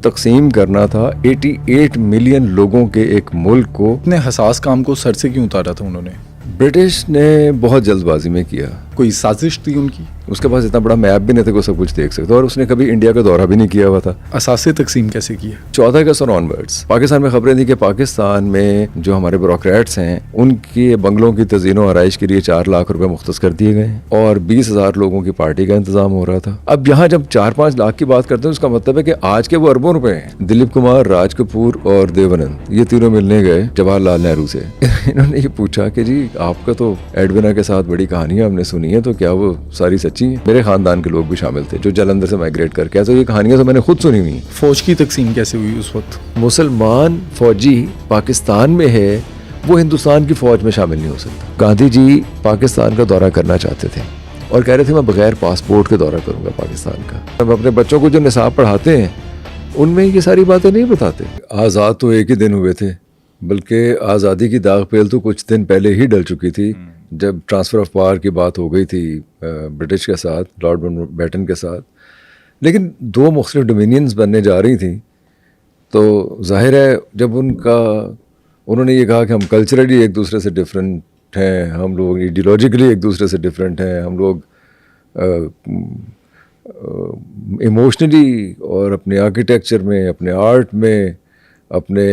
तकसीम करना था 88 मिलियन लोगों के एक मुल्क को। इतने हसास काम को सर से क्यों उतारा था उन्होंने? ब्रिटिश ने बहुत जल्दबाजी में किया। कोई साजिश थी उनकी? उसके पास इतना बड़ा मैप भी नहीं था कि वो सब कुछ देख सकता, और उसने कभी इंडिया का दौरा भी नहीं किया हुआ था। असासे तकसीम कैसे किया? 14 अगस्त और ऑनवर्ड्स पाकिस्तान में खबरें थी कि पाकिस्तान में जो हमारे ब्यूरोक्रेट्स हैं उनके बंगलों की तज़ीनो आराइश के लिए 4 लाख रुपए मुख्तस कर दिए गए और 20,000 लोगों की पार्टी का इंतजाम हो रहा था। अब यहाँ जब 4-5 लाख की बात करते हैं उसका मतलब है कि आज के वो अरबों रुपए हैं। दिलीप कुमार, राज कपूर और देवानंद ये तीनों मिलने गए जवाहरलाल नेहरू से। इन्होंने ये पूछा कि जी आपका तो एडविना के साथ बड़ी कहानियां हमने सुनी है, तो क्या वो सारी सच्ची है? मेरे खानदान के लोग भी शामिल थे जो जलंधर से माइग्रेट करके आए, तो ये कहानियां तो मैंने खुद सुनी हुई। फौज की तकसीम कैसे हुई उस वक्त? मुसलमान फौजी पाकिस्तान में है, वो हिंदुस्तान की फौज में शामिल नहीं हो सकता। गांधी जी पाकिस्तान का दौरा करना चाहते थे और कह रहे थे मैं बगैर पासपोर्ट के दौरा करूंगा पाकिस्तान का। अब अपने बच्चों को जो निसाब पढ़ाते हैं उनमें ये सारी बातें नहीं बताते। आज़ाद तो एक ही दिन हुए थे, बल्कि आज़ादी की दाग पेल तो कुछ दिन पहले ही डल चुकी थी जब ट्रांसफ़र ऑफ पावर की बात हो गई थी ब्रिटिश के साथ, लॉर्ड माउंटबेटन के साथ। लेकिन 2 मुख्तलिफ डोमिनियंस बनने जा रही थी, तो जाहिर है जब उन्होंने ये कहा कि हम कल्चरली एक दूसरे से डिफरेंट हैं, हम लोग आइडियोलॉजिकली एक दूसरे से डिफरेंट हैं, हम लोग इमोशनली और अपने आर्किटेक्चर में, अपने आर्ट में, अपने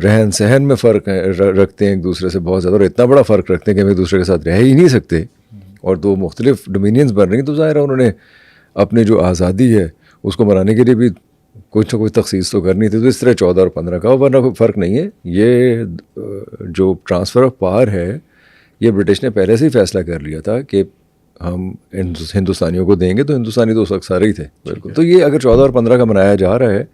रहन सहन में फ़र्क रखते हैं एक दूसरे से बहुत ज़्यादा, और इतना बड़ा फ़र्क रखते हैं कि हम एक दूसरे के साथ रह ही नहीं सकते, और 2 मुख्तलिफ डोमिनियंस बन रही। तो ज़ाहिर है उन्होंने अपनी जो आज़ादी है उसको मनाने के लिए भी कुछ ना कुछ तखसीस तो करनी थी। तो इस तरह 14 और 15 का, वरना कोई फ़र्क नहीं है। ये जो ट्रांसफ़र ऑफ पावर है ये ब्रिटिश ने पहले से ही फैसला कर लिया था कि हम हिंदुस्तानियों को देंगे, तो हिंदुस्तानी तो उस वक्त सारे ही थे बिल्कुल। तो ये अगर 14 और 15 का मनाया जा रहा है,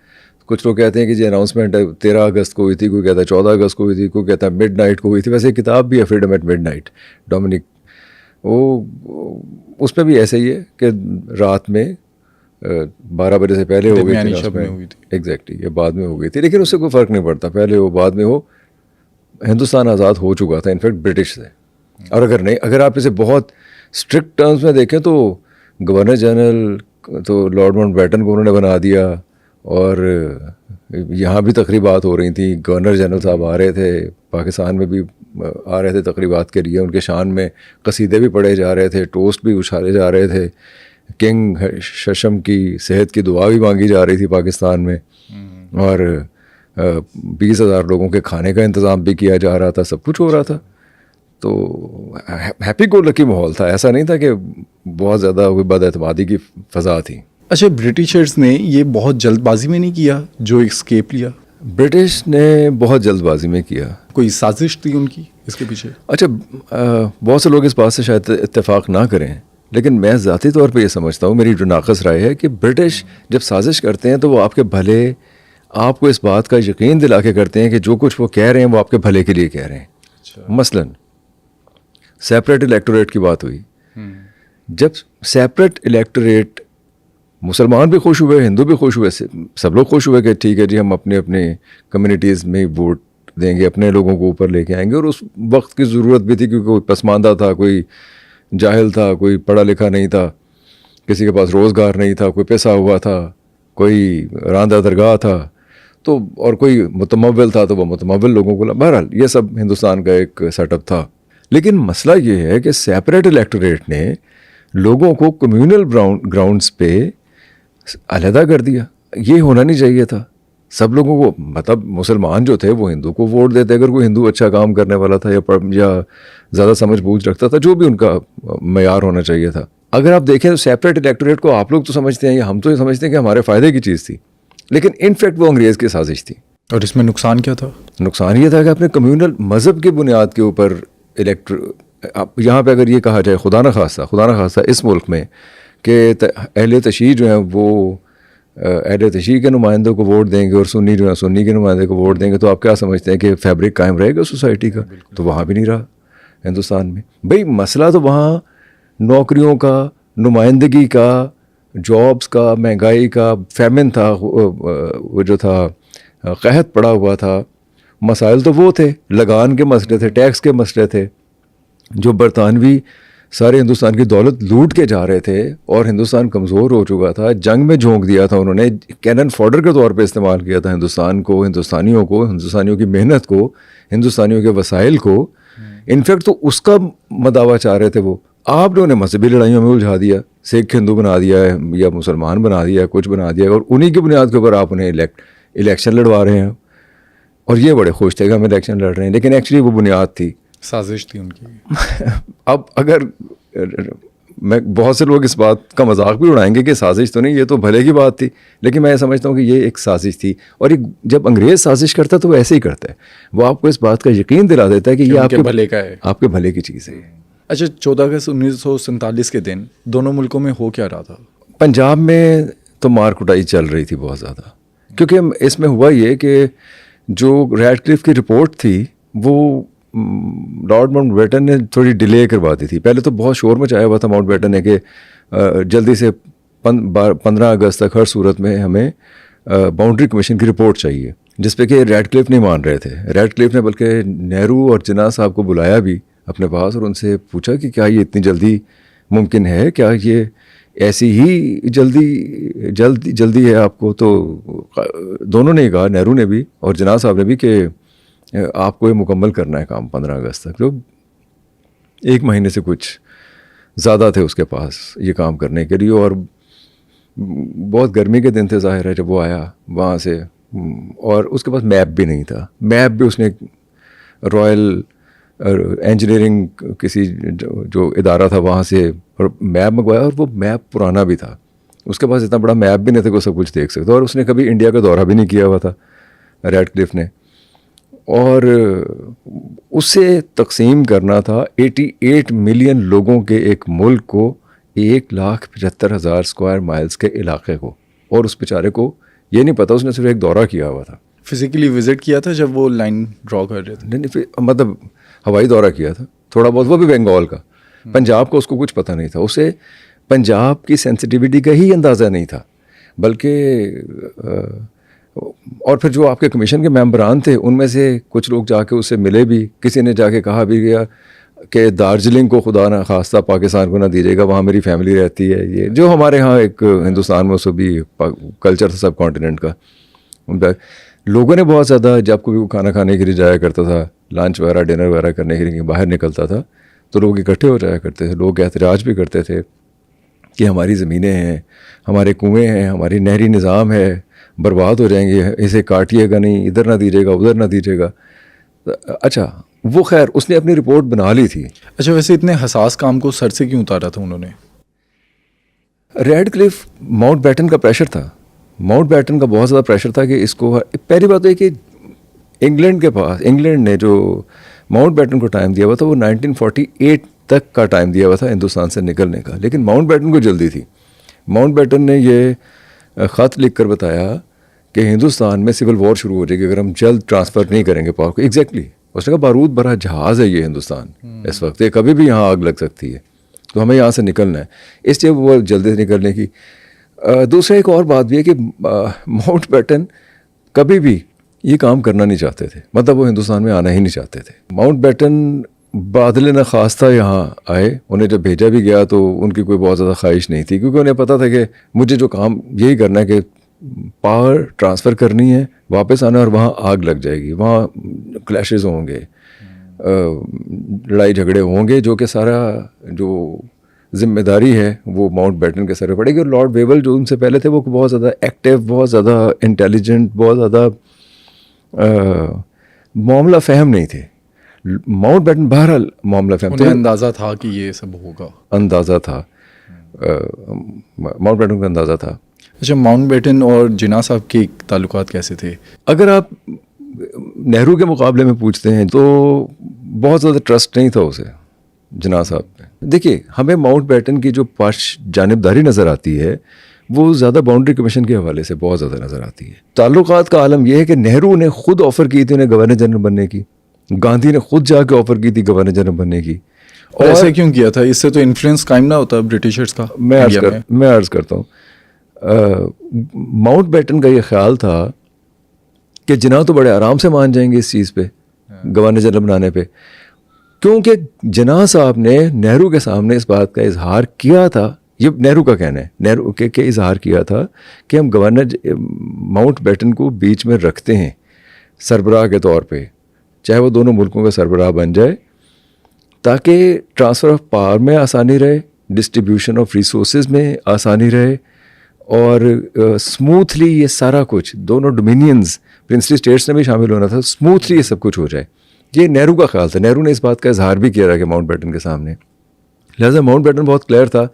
कुछ लोग कहते हैं कि जी अनाउंसमेंट 13 अगस्त को हुई थी, कोई कहता है 14 अगस्त को हुई थी, कोई कहता है मिडनाइट को हुई थी। वैसे एक किताब भी है फ्रीडम एट मिडनाइट, डोमिनिक, वो उसमें भी ऐसे ही है कि रात में 12 बजे से पहले हो गई थी। एग्जैक्टली, ये बाद में हो गई थी, लेकिन उससे कोई फ़र्क नहीं पड़ता, पहले हो बाद में हो, हिंदुस्तान आज़ाद हो चुका था इनफैक्ट ब्रिटिश से। और अगर आप इसे बहुत स्ट्रिक्ट टर्म्स में देखें तो गवर्नर जनरल तो लॉर्ड माउंटबेटन को उन्होंने बना दिया, और यहाँ भी तकरीबात हो रही थी, गवर्नर जनरल साहब आ रहे थे, पाकिस्तान में भी आ रहे थे तकरीबात के लिए, उनके शान में कसीदे भी पढ़े जा रहे थे, टोस्ट भी उछाले जा रहे थे, किंग शशम की सेहत की दुआ भी मांगी जा रही थी पाकिस्तान में, और 20,000 लोगों के खाने का इंतज़ाम भी किया जा रहा था, सब कुछ हो रहा था। तो हैप्पी गो लकी माहौल था, ऐसा नहीं था कि बहुत ज़्यादा कोई बदएतमादी की फ़ज़ा थी। अच्छा, ब्रिटिशर्स ने ये बहुत जल्दबाजी में नहीं किया जो एस्केप लिया? ब्रिटिश ने बहुत जल्दबाजी में किया। कोई साजिश थी उनकी इसके पीछे? अच्छा, बहुत से लोग इस बात से शायद इत्तेफाक ना करें, लेकिन मैं ज़ाती तौर पे ये समझता हूँ, मेरी जो नाक़िस राय है कि ब्रिटिश जब साजिश करते हैं तो वो आपके भले, आपको इस बात का यकीन दिला के करते हैं कि जो कुछ वो कह रहे हैं वो आपके भले के लिए कह रहे हैं। अच्छा। मसलन सेपरेट इलेक्टोरेट की बात हुई, जब सेपरेट इलेक्टोरेट, मुसलमान भी खुश हुए, हिंदू भी खुश हुए, सब लोग खुश हुए कि ठीक है जी हम अपने अपने कम्युनिटीज़ में वोट देंगे, अपने लोगों को ऊपर लेके आएंगे। और उस वक्त की ज़रूरत भी थी क्योंकि कोई पसमानदा था, कोई जाहिल था, कोई पढ़ा लिखा नहीं था, किसी के पास रोज़गार नहीं था, कोई पैसा हुआ था, कोई रांदा दरगाह था, तो और कोई मुतमव्विल था तो वो मुतमव्विल लोगों को। बहरहाल ये सब हिंदुस्तान का एक सेटअप था। लेकिन मसला ये है कि सेपरेट इलेक्टोरेट ने लोगों को कम्यूनल ग्राउंड्स पे अलहदा कर दिया। ये होना नहीं चाहिए था। सब लोगों को, मतलब मुसलमान जो थे वो हिंदू को वोट देते अगर कोई हिंदू अच्छा काम करने वाला था या ज़्यादा समझ बूझ रखता था, जो भी उनका मयार होना चाहिए था। अगर आप देखें तो सेपरेट इलेक्टोरेट को आप लोग तो समझते हैं, या हम तो ये समझते हैं कि हमारे फ़ायदे की चीज़ थी, लेकिन इनफैक्ट वो अंग्रेज़ की साजिश थी। और इसमें नुकसान क्या था? नुकसान ये था कि अपने कम्यूनल मज़हब की बुनियाद के ऊपर यहाँ पे अगर ये कहा जाए खुदा न खास्ता इस मुल्क में कि अहले तशीह जो हैं वो अहले तशीह के नुमाइंदों को वोट देंगे और सुन्नी जो है सुन्नी के नुमाइंदे को वोट देंगे, तो आप क्या समझते हैं कि फैब्रिक कायम रहेगा सोसाइटी का? तो वहाँ भी नहीं रहा हिंदुस्तान में। भाई मसला तो वहाँ नौकरियों का, नुमाइंदगी का, जॉब्स का, महंगाई का, फेमिन था, वो जो था कहत पड़ा हुआ था, मसाइल तो वो थे, लगान के मसले थे, टैक्स के मसले थे, जो बरतानवी सारे हिंदुस्तान की दौलत लूट के जा रहे थे और हिंदुस्तान कमज़ोर हो चुका था, जंग में झोंक दिया था उन्होंने, कैनन फॉडर के तौर पे इस्तेमाल किया था हिंदुस्तान को, हिंदुस्तानियों की मेहनत को, हिंदुस्तानियों के वसाइल को। इनफैक्ट तो उसका मदावा चाह रहे थे वो। आपने उन्हें मजहबी लड़ाइयों में उलझा दिया, सिख हिंदू बना दिया है या मुसलमान बना दिया है, कुछ बना दिया है, और उन्हीं की बुनियाद के ऊपर आप उन्हें इलेक्शन लड़वा रहे हैं। और ये बड़े खुश थे कि हम इलेक्शन लड़ रहे हैं, लेकिन एक्चुअली वो बुनियाद थी, साजिश थी उनकी। अब अगर मैं, बहुत से लोग इस बात का मजाक भी उड़ाएंगे कि साजिश तो नहीं, ये तो भले की बात थी, लेकिन मैं समझता हूँ कि ये एक साजिश थी। और एक जब अंग्रेज़ साजिश करता है तो वो ऐसे ही करता है, वो आपको इस बात का यकीन दिला देता है कि ये आपके भले का है, आपके भले की चीज़ है। अच्छा, 14 अगस्त 1947 के दिन दोनों मुल्कों में हो क्या रहा था? पंजाब में तो मार कुटाई चल रही थी बहुत ज़्यादा, क्योंकि इसमें हुआ ये कि जो रैडक्लिफ की रिपोर्ट थी वो लॉर्ड माउंटबेटन ने थोड़ी डिले करवा दी थी। पहले तो बहुत शोर मचाया हुआ था माउंटबेटन ने कि जल्दी से 15 अगस्त तक हर सूरत में हमें बाउंड्री कमीशन की रिपोर्ट चाहिए, जिस पे कि रैडक्लिफ नहीं मान रहे थे। रैडक्लिफ ने बल्कि नेहरू और जिन्ना साहब को बुलाया भी अपने पास और उनसे पूछा कि क्या ये इतनी जल्दी मुमकिन है, क्या ये ऐसी ही जल्दी है आपको? तो दोनों ने कहा, नेहरू ने भी और जिन्ना साहब ने भी, कि आपको ये मुकम्मल करना है काम 15 अगस्त तक। तो 1 महीने से कुछ ज़्यादा थे उसके पास ये काम करने के लिए, और बहुत गर्मी के दिन थे ज़ाहिर है जब वो आया वहाँ से, और उसके पास मैप भी नहीं था। मैप भी उसने रॉयल इंजीनियरिंग किसी जो इदारा था वहाँ से और मैप मंगवाया, और वो मैप पुराना भी था, उसके पास इतना बड़ा मैप भी नहीं था कि वो सब कुछ देख सकता। और उसने कभी इंडिया का दौरा भी नहीं किया हुआ था रैडक्लिफ ने, और उसे तकसीम करना था 88 मिलियन लोगों के एक मुल्क को, 1,75,000 स्क्वायर माइल्स के इलाके को, और उस बेचारे को ये नहीं पता, उसने सिर्फ एक दौरा किया हुआ था। फिजिकली विजिट किया था जब वो लाइन ड्रॉ कर रहे थे? नहीं, मतलब हवाई दौरा किया था थोड़ा बहुत, वो भी बंगाल का। पंजाब को उसको कुछ पता नहीं था, उसे पंजाब की सेंसिटिविटी का ही अंदाज़ा नहीं था, बल्कि और फिर जो आपके कमीशन के मेंबरान थे उनमें से कुछ लोग जाके उससे मिले भी, किसी ने जाके कहा भी गया कि दार्जिलिंग को खुदा ना खास्ता पाकिस्तान को ना दीजिएगा, वहाँ मेरी फैमिली रहती है। ये जो हमारे यहाँ एक हिंदुस्तान में उसको भी कल्चर था सब कॉन्टिनेंट का। लोगों ने बहुत ज़्यादा, जब कोई खाना खाने के लिए जाया करता था, लंच वगैरह डिनर वगैरह करने के लिए बाहर निकलता था, तो लोग इकट्ठे हो जाया करते थे। लोग एहतजाज भी करते थे कि हमारी ज़मीनें हैं, हमारे कुएँ हैं, हमारी नहरी निज़ाम है, बर्बाद हो जाएंगे, इसे काटिएगा नहीं, इधर ना दीजिएगा, उधर ना दीजिएगा। अच्छा, वो खैर उसने अपनी रिपोर्ट बना ली थी। अच्छा, वैसे इतने हसास काम को सर से क्यों उतारा था उन्होंने? रैडक्लिफ, माउंटबेटन का प्रेशर था, माउंटबेटन का बहुत ज़्यादा प्रेशर था कि इसको, पहली बात है कि इंग्लैंड ने जो माउंटबेटन को टाइम दिया हुआ था वो 1948 तक का टाइम दिया हुआ था हिंदुस्तान से निकलने का, लेकिन माउंटबेटन को जल्दी थी। माउंटबेटन ने ये ख़त लिख कर बताया कि हिंदुस्तान में सिविल वॉर शुरू हो जाएगी अगर हम जल्द ट्रांसफ़र नहीं करेंगे पावर को। एग्जैक्टली, उसने कहा बारूद भरा जहाज़ है ये हिंदुस्तान इस वक्त, ये कभी भी यहाँ आग लग सकती है, तो हमें यहाँ से निकलना है, इसलिए वो जल्दी से निकलने की। दूसरा एक और बात भी है कि माउंटबेटन कभी भी ये काम करना नहीं चाहते थे, मतलब वो हिंदुस्तान में आना ही नहीं चाहते थे। माउंटबेटन बादल न खास्ता यहाँ आए, उन्हें जब भेजा भी गया तो उनकी कोई बहुत ज़्यादा ख्वाहिश नहीं थी, क्योंकि उन्हें पता था कि मुझे जो काम यही करना है कि पावर ट्रांसफ़र करनी है, वापस आना, और वहाँ आग लग जाएगी, वहाँ क्लैशेस होंगे, लड़ाई झगड़े होंगे, जो कि सारा जो जिम्मेदारी है वो माउंटबेटन के सर पे पड़ेगी। और लॉर्ड वेवल जो उनसे पहले थे वो बहुत ज़्यादा एक्टिव, बहुत ज़्यादा इंटेलिजेंट, बहुत ज़्यादा मामला फ़हम नहीं थे। माउंटबेटन बहरहाल मामला फ़हम, उन्हें अंदाज़ा था कि ये सब होगा, अंदाज़ा था, माउंटबेटन का अंदाज़ा था। अच्छा, माउंटबेटन और जिन्ना साहब के ताल्लुकात कैसे थे? अगर आप नेहरू के मुकाबले में पूछते हैं तो बहुत ज़्यादा ट्रस्ट नहीं था उसे जिन्ना साहब पे। देखिए, हमें माउंटबेटन की जो पाश जानिबदारी नज़र आती है वो ज़्यादा बाउंड्री कमीशन के हवाले से बहुत ज़्यादा नज़र आती है। ताल्लुकात का आलम यह है कि नेहरू ने खुद ऑफ़र की थी उन्हें गवर्नर जनरल बनने की, गांधी ने खुद जाके ऑफ़र की थी गवर्नर जनरल बनने की। और ऐसे क्यों किया था? इससे तो इन्फ्लुएंस कायम ना होता ब्रिटिशर्स का। मैं अर्ज़ करता हूँ, माउंटबेटन का ये ख्याल था कि जिन्ना तो बड़े आराम से मान जाएंगे इस चीज़ पे, गवर्नर जनरल बनाने पे। क्योंकि जिन्ना साहब ने नेहरू के सामने इस बात का इजहार किया था, ये नेहरू का कहना है, नेहरू के इजहार किया था कि हम गवर्नर माउंट बैटन को बीच में रखते हैं सरबराह के तौर पे, चाहे वो दोनों मुल्कों का सरबराह बन जाए, ताकि ट्रांसफ़र ऑफ पावर में आसानी रहे, डिस्ट्रीब्यूशन ऑफ रिसोर्सेज में आसानी रहे, और स्मूथली ये सारा कुछ, दोनों डोमिनियंस प्रिंसली स्टेट्स ने भी शामिल होना था, स्मूथली ये सब कुछ हो जाए। ये नेहरू का ख्याल था। नेहरू ने इस बात का इजहार भी किया था कि माउंट बैटन के सामने। लिहाजा माउंट बैटन बहुत क्लियर था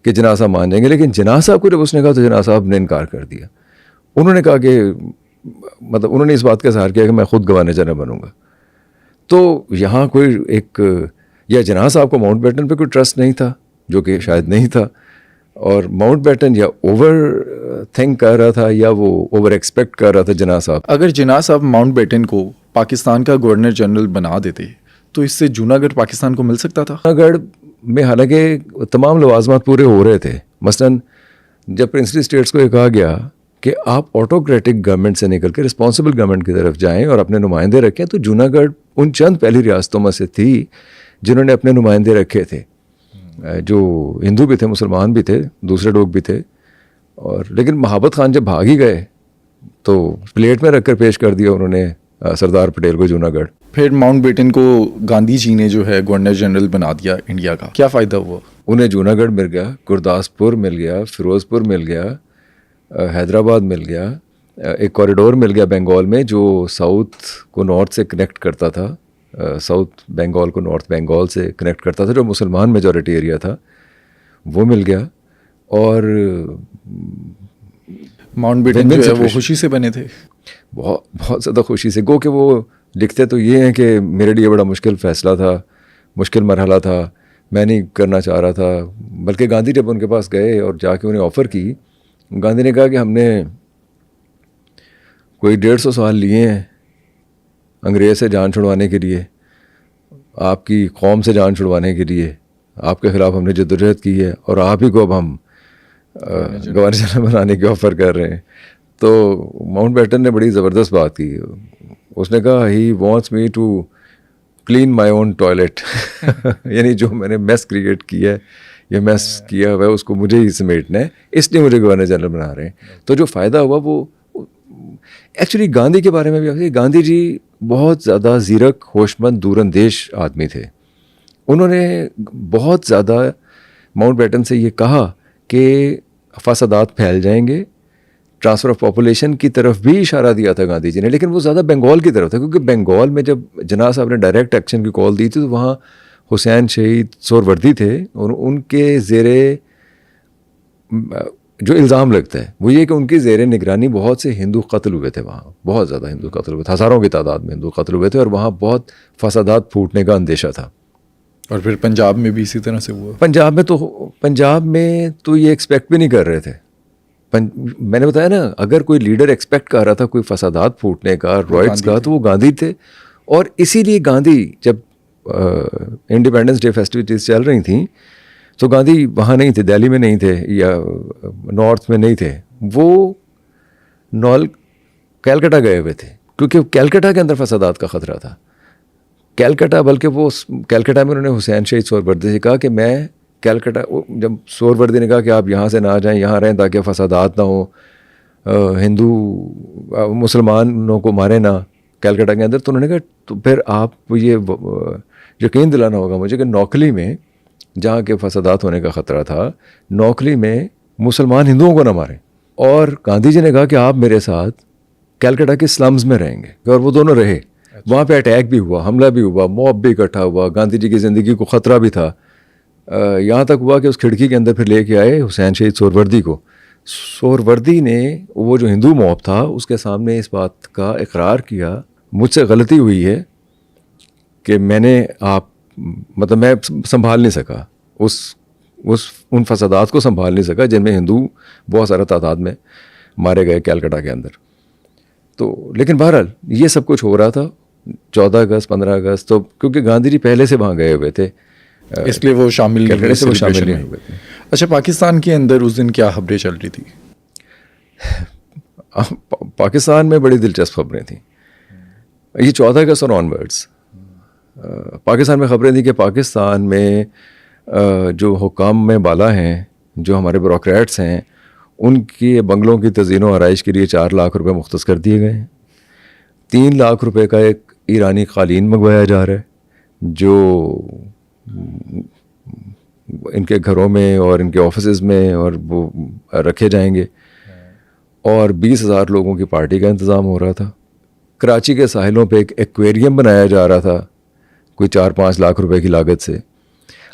कि जिन्ना साहब मान जाएंगे, लेकिन जिन्ना साहब को जब उसने कहा तो जिन्ना साहब ने इनकार कर दिया। उन्होंने कहा कि मतलब उन्होंने इस बात का इजहार किया कि मैं खुद गवर्नर जनरल बनूंगा। तो यहाँ कोई एक, या जिन्ना साहब को माउंट बैटन पे कोई ट्रस्ट नहीं था, जो कि शायद नहीं था, और माउंट बैटन या ओवर थिंक कर रहा था या वो ओवर एक्सपेक्ट कर रहा था जिन्ना साहब। अगर जिन्ना साहब माउंट बैटन को पाकिस्तान का गवर्नर जनरल बना देते तो इससे जूनागढ़ पाकिस्तान को मिल सकता था। जूनागढ़ में हालांकि तमाम लवाजमात पूरे हो रहे थे। मसलन जब प्रिंसली स्टेट्स को ये कहा गया कि आप ऑटोक्रेटिक गवर्नमेंट से निकल के रिस्पॉन्सिबल गवर्नमेंट की तरफ जाएं और अपने नुमाइंदे रखें, तो जूनागढ़ उन चंद पहली रियासतों में से थी जिन्होंने अपने नुमाइंदे रखे थे, जो हिंदू भी थे, मुसलमान भी थे, दूसरे लोग भी थे। और लेकिन महाबत खान जब भाग ही गए तो प्लेट में रखकर पेश कर दिया उन्होंने सरदार पटेल को जूनागढ़। फिर माउंट बैटन को गांधी जी ने जो है गवर्नर जनरल बना दिया इंडिया का, क्या फ़ायदा हुआ? उन्हें जूनागढ़ मिल गया, गुरदासपुर मिल गया, फिरोज़पुर मिल गया, हैदराबाद मिल गया, एक कॉरिडोर मिल गया बंगाल में जो साउथ को नॉर्थ से कनेक्ट करता था, साउथ बंगाल को नॉर्थ बंगाल से कनेक्ट करता था, जो मुसलमान मेजॉरिटी एरिया था, वो मिल गया। और माउंट बैटन जो है वो खुशी से बने थे, बहुत बहुत ज़्यादा खुशी से। गो कि वो लिखते तो ये हैं कि मेरे लिए बड़ा मुश्किल फ़ैसला था, मुश्किल मरहला था, मैं नहीं करना चाह रहा था। बल्कि गांधी जब उनके पास गए और जाके उन्हें ऑफ़र की, गांधी ने कहा कि हमने कोई 150 साल लिए हैं अंग्रेज़ से जान छुड़वाने के लिए, आपकी कौम से जान छुड़वाने के लिए, आपके ख़िलाफ़ हमने जद्दोजहद की है, और आप ही को अब हम गवर्नर जनरल बनाने की ऑफ़र कर रहे हैं। तो माउंट बैटन ने बड़ी ज़बरदस्त बात की। उसने कहा he wants me to clean my own toilet, यानी जो मैंने मेस क्रिएट किया है या मेस किया हुआ है उसको मुझे ही समेटना है, इसलिए मुझे गवर्नर जनरल बना रहे हैं। तो जो फ़ायदा हुआ वो एक्चुअली गांधी के बारे में भी, गांधी जी बहुत ज़्यादा ज़ीरक, होशमंद, दूरंदेश आदमी थे। उन्होंने बहुत ज़्यादा माउंट बैटन से ये कहा कि फसादात फैल जाएंगे, ट्रांसफ़र ऑफ पॉपुलेशन की तरफ भी इशारा दिया था गांधी जी ने, लेकिन वो ज़्यादा बंगाल की तरफ था, क्योंकि बंगाल में जब जिन्ना साहब ने डायरेक्ट एक्शन की कॉल दी थी तो वहाँ हुसैन शहीद सोहरवर्दी थे, और उनके ज़ेरे जो इल्ज़ाम लगता है वो ये कि उनकी ज़ेरे निगरानी बहुत से हिंदू कत्ल हुए थे, वहाँ बहुत ज़्यादा हिंदू कत्ल हुए थे, हज़ारों की तादाद में हिंदू कत्ल हुए थे, और वहाँ बहुत फसादात फूटने का अंदेशा था। और फिर पंजाब में भी इसी तरह से हुआ। पंजाब में तो ये एक्सपेक्ट भी नहीं कर रहे थे। मैंने बताया ना, अगर कोई लीडर एक्सपेक्ट कर रहा था कोई फसादात फूटने का, रॉयट्स का, तो वो गांधी थे। और इसीलिए गांधी जब इंडिपेंडेंस डे फेस्टिविटीज़ चल रही थी तो गांधी वहाँ नहीं थे, दिल्ली में नहीं थे या नॉर्थ में नहीं थे, वो कैलकाटा गए हुए थे, क्योंकि कैलकाटा के अंदर फसादात का ख़तरा था। कैलकाटा, बल्कि वो कैलकाटा में उन्होंने हुसैन शहीद सोहरवर्दी से कहा कि मैं कैलकाटा, जब सोहरवर्दी ने कहा कि आप यहाँ से ना जाएं, यहाँ रहें ताकि फसादात ना हो, हिंदू मुसलमानों को मारे ना कैलकाटा के अंदर, तो उन्होंने कहा तो फिर आप ये यकीन दिलाना होगा मुझे कि नौकली में जहाँ के फसादात होने का ख़तरा था, नौकली में मुसलमान हिंदुओं को ना मारें। और गांधी जी ने कहा कि आप मेरे साथ कैलकाटा के स्लम्स में रहेंगे, और वो दोनों रहे। वहाँ पे अटैक भी हुआ, हमला भी हुआ, मॉब भी इकट्ठा हुआ, गांधी जी की ज़िंदगी को ख़तरा भी था। यहाँ तक हुआ कि उस खिड़की के अंदर फिर लेके आए हुसैन शहीद सोहरवर्दी को। सोहरवर्दी ने वो जो हिंदू मॉब था उसके सामने इस बात का इकरार किया, मुझसे गलती हुई है कि मैंने मतलब मैं संभाल नहीं सका उन फसादात को संभाल नहीं सका जिनमें हिंदू बहुत सारा तादाद में मारे गए कैलकाटा के अंदर। तो लेकिन बहरहाल ये सब कुछ हो रहा था 14 अगस्त 15 अगस्त, तो क्योंकि गांधी जी पहले से वहाँ गए हुए थे, इसलिए वो शामिल नहीं हुए थे। अच्छा, पाकिस्तान के अंदर उस दिन क्या खबरें चल रही थी? पाकिस्तान में बड़ी दिलचस्प खबरें थी। ये 14 अगस्त और ऑनवर्ड्स पाकिस्तान में खबरें थी कि पाकिस्तान में जो हुकाम में बाला हैं, जो हमारे ब्यूरोक्रेट्स हैं, उनके बंगलों की तज़ीन व आराइश के लिए 4 लाख रुपए मुख्तस कर दिए गए हैं। 3 लाख रुपए का एक ईरानी कालीन मंगवाया जा रहा है जो इनके घरों में और इनके ऑफिसेज़ में और वो रखे जाएंगे, और 20,000 लोगों की पार्टी का इंतज़ाम हो रहा था। कराची के साहिलों पे एक एक्वेरियम बनाया जा रहा था कोई 4-5 लाख रुपए की लागत से।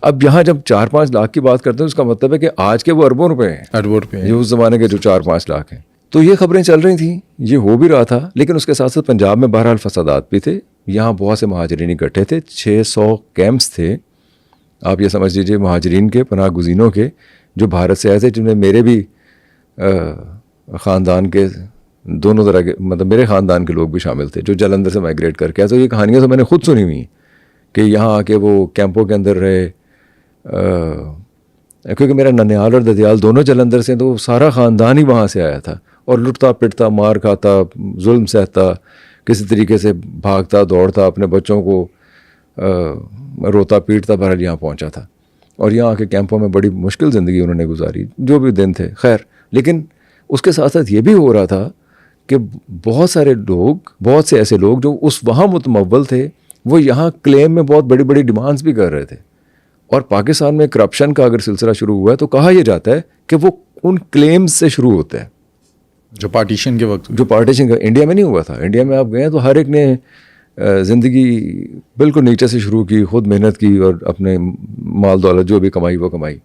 अब यहाँ जब 4-5 लाख की बात करते हैं उसका मतलब है कि आज के वो अरबों रुपए हैं, अरबों रुपए ये उस ज़माने के जो 4-5 लाख हैं। तो ये खबरें चल रही थी, ये हो भी रहा था, लेकिन उसके साथ साथ पंजाब में बहरहाल फसादात भी थे। यहाँ बहुत से महाजरीन इकट्ठे थे, 600 कैंप्स थे, आप ये समझ लीजिए महाजरीन के, पनाह गुज़ीनों के, जो भारत से आए थे, जिनमें मेरे भी ख़ानदान के दोनों तरह के, मतलब मेरे ख़ानदान के लोग भी शामिल थे जो जलंधर से माइग्रेट करके आए। तो ये कहानियाँ तो मैंने खुद सुनी हुई कि यहाँ आके वो कैंपों के अंदर रहे, क्योंकि मेरा ननिहाल और ददियाल दोनों जलंधर से, तो सारा ख़ानदान ही वहाँ से आया था, और लुटता पिटता, मार खाता, जुल्म सहता, किसी तरीके से भागता दौड़ता, अपने बच्चों को रोता पीटता बहरहाल यहाँ पहुँचा था। और यहाँ आके कैंपों में बड़ी मुश्किल ज़िंदगी उन्होंने गुजारी, जो भी दिन थे। खैर, लेकिन उसके साथ साथ ये भी हो रहा था कि बहुत सारे लोग, बहुत से ऐसे लोग जो उस वहाँ मुतमव्वल थे, वो यहाँ क्लेम में बहुत बड़ी बड़ी डिमांड्स भी कर रहे थे। और पाकिस्तान में करप्शन का अगर सिलसिला शुरू हुआ है तो कहा यह जाता है कि वो उन क्लेम्स से शुरू होता है जो पार्टीशन के वक्त, जो पार्टीशन का इंडिया में नहीं हुआ था। इंडिया में आप गए तो हर एक ने ज़िंदगी बिल्कुल नीचे से शुरू की, खुद मेहनत की और अपने माल दौलत जो भी कमाई वो कमाई।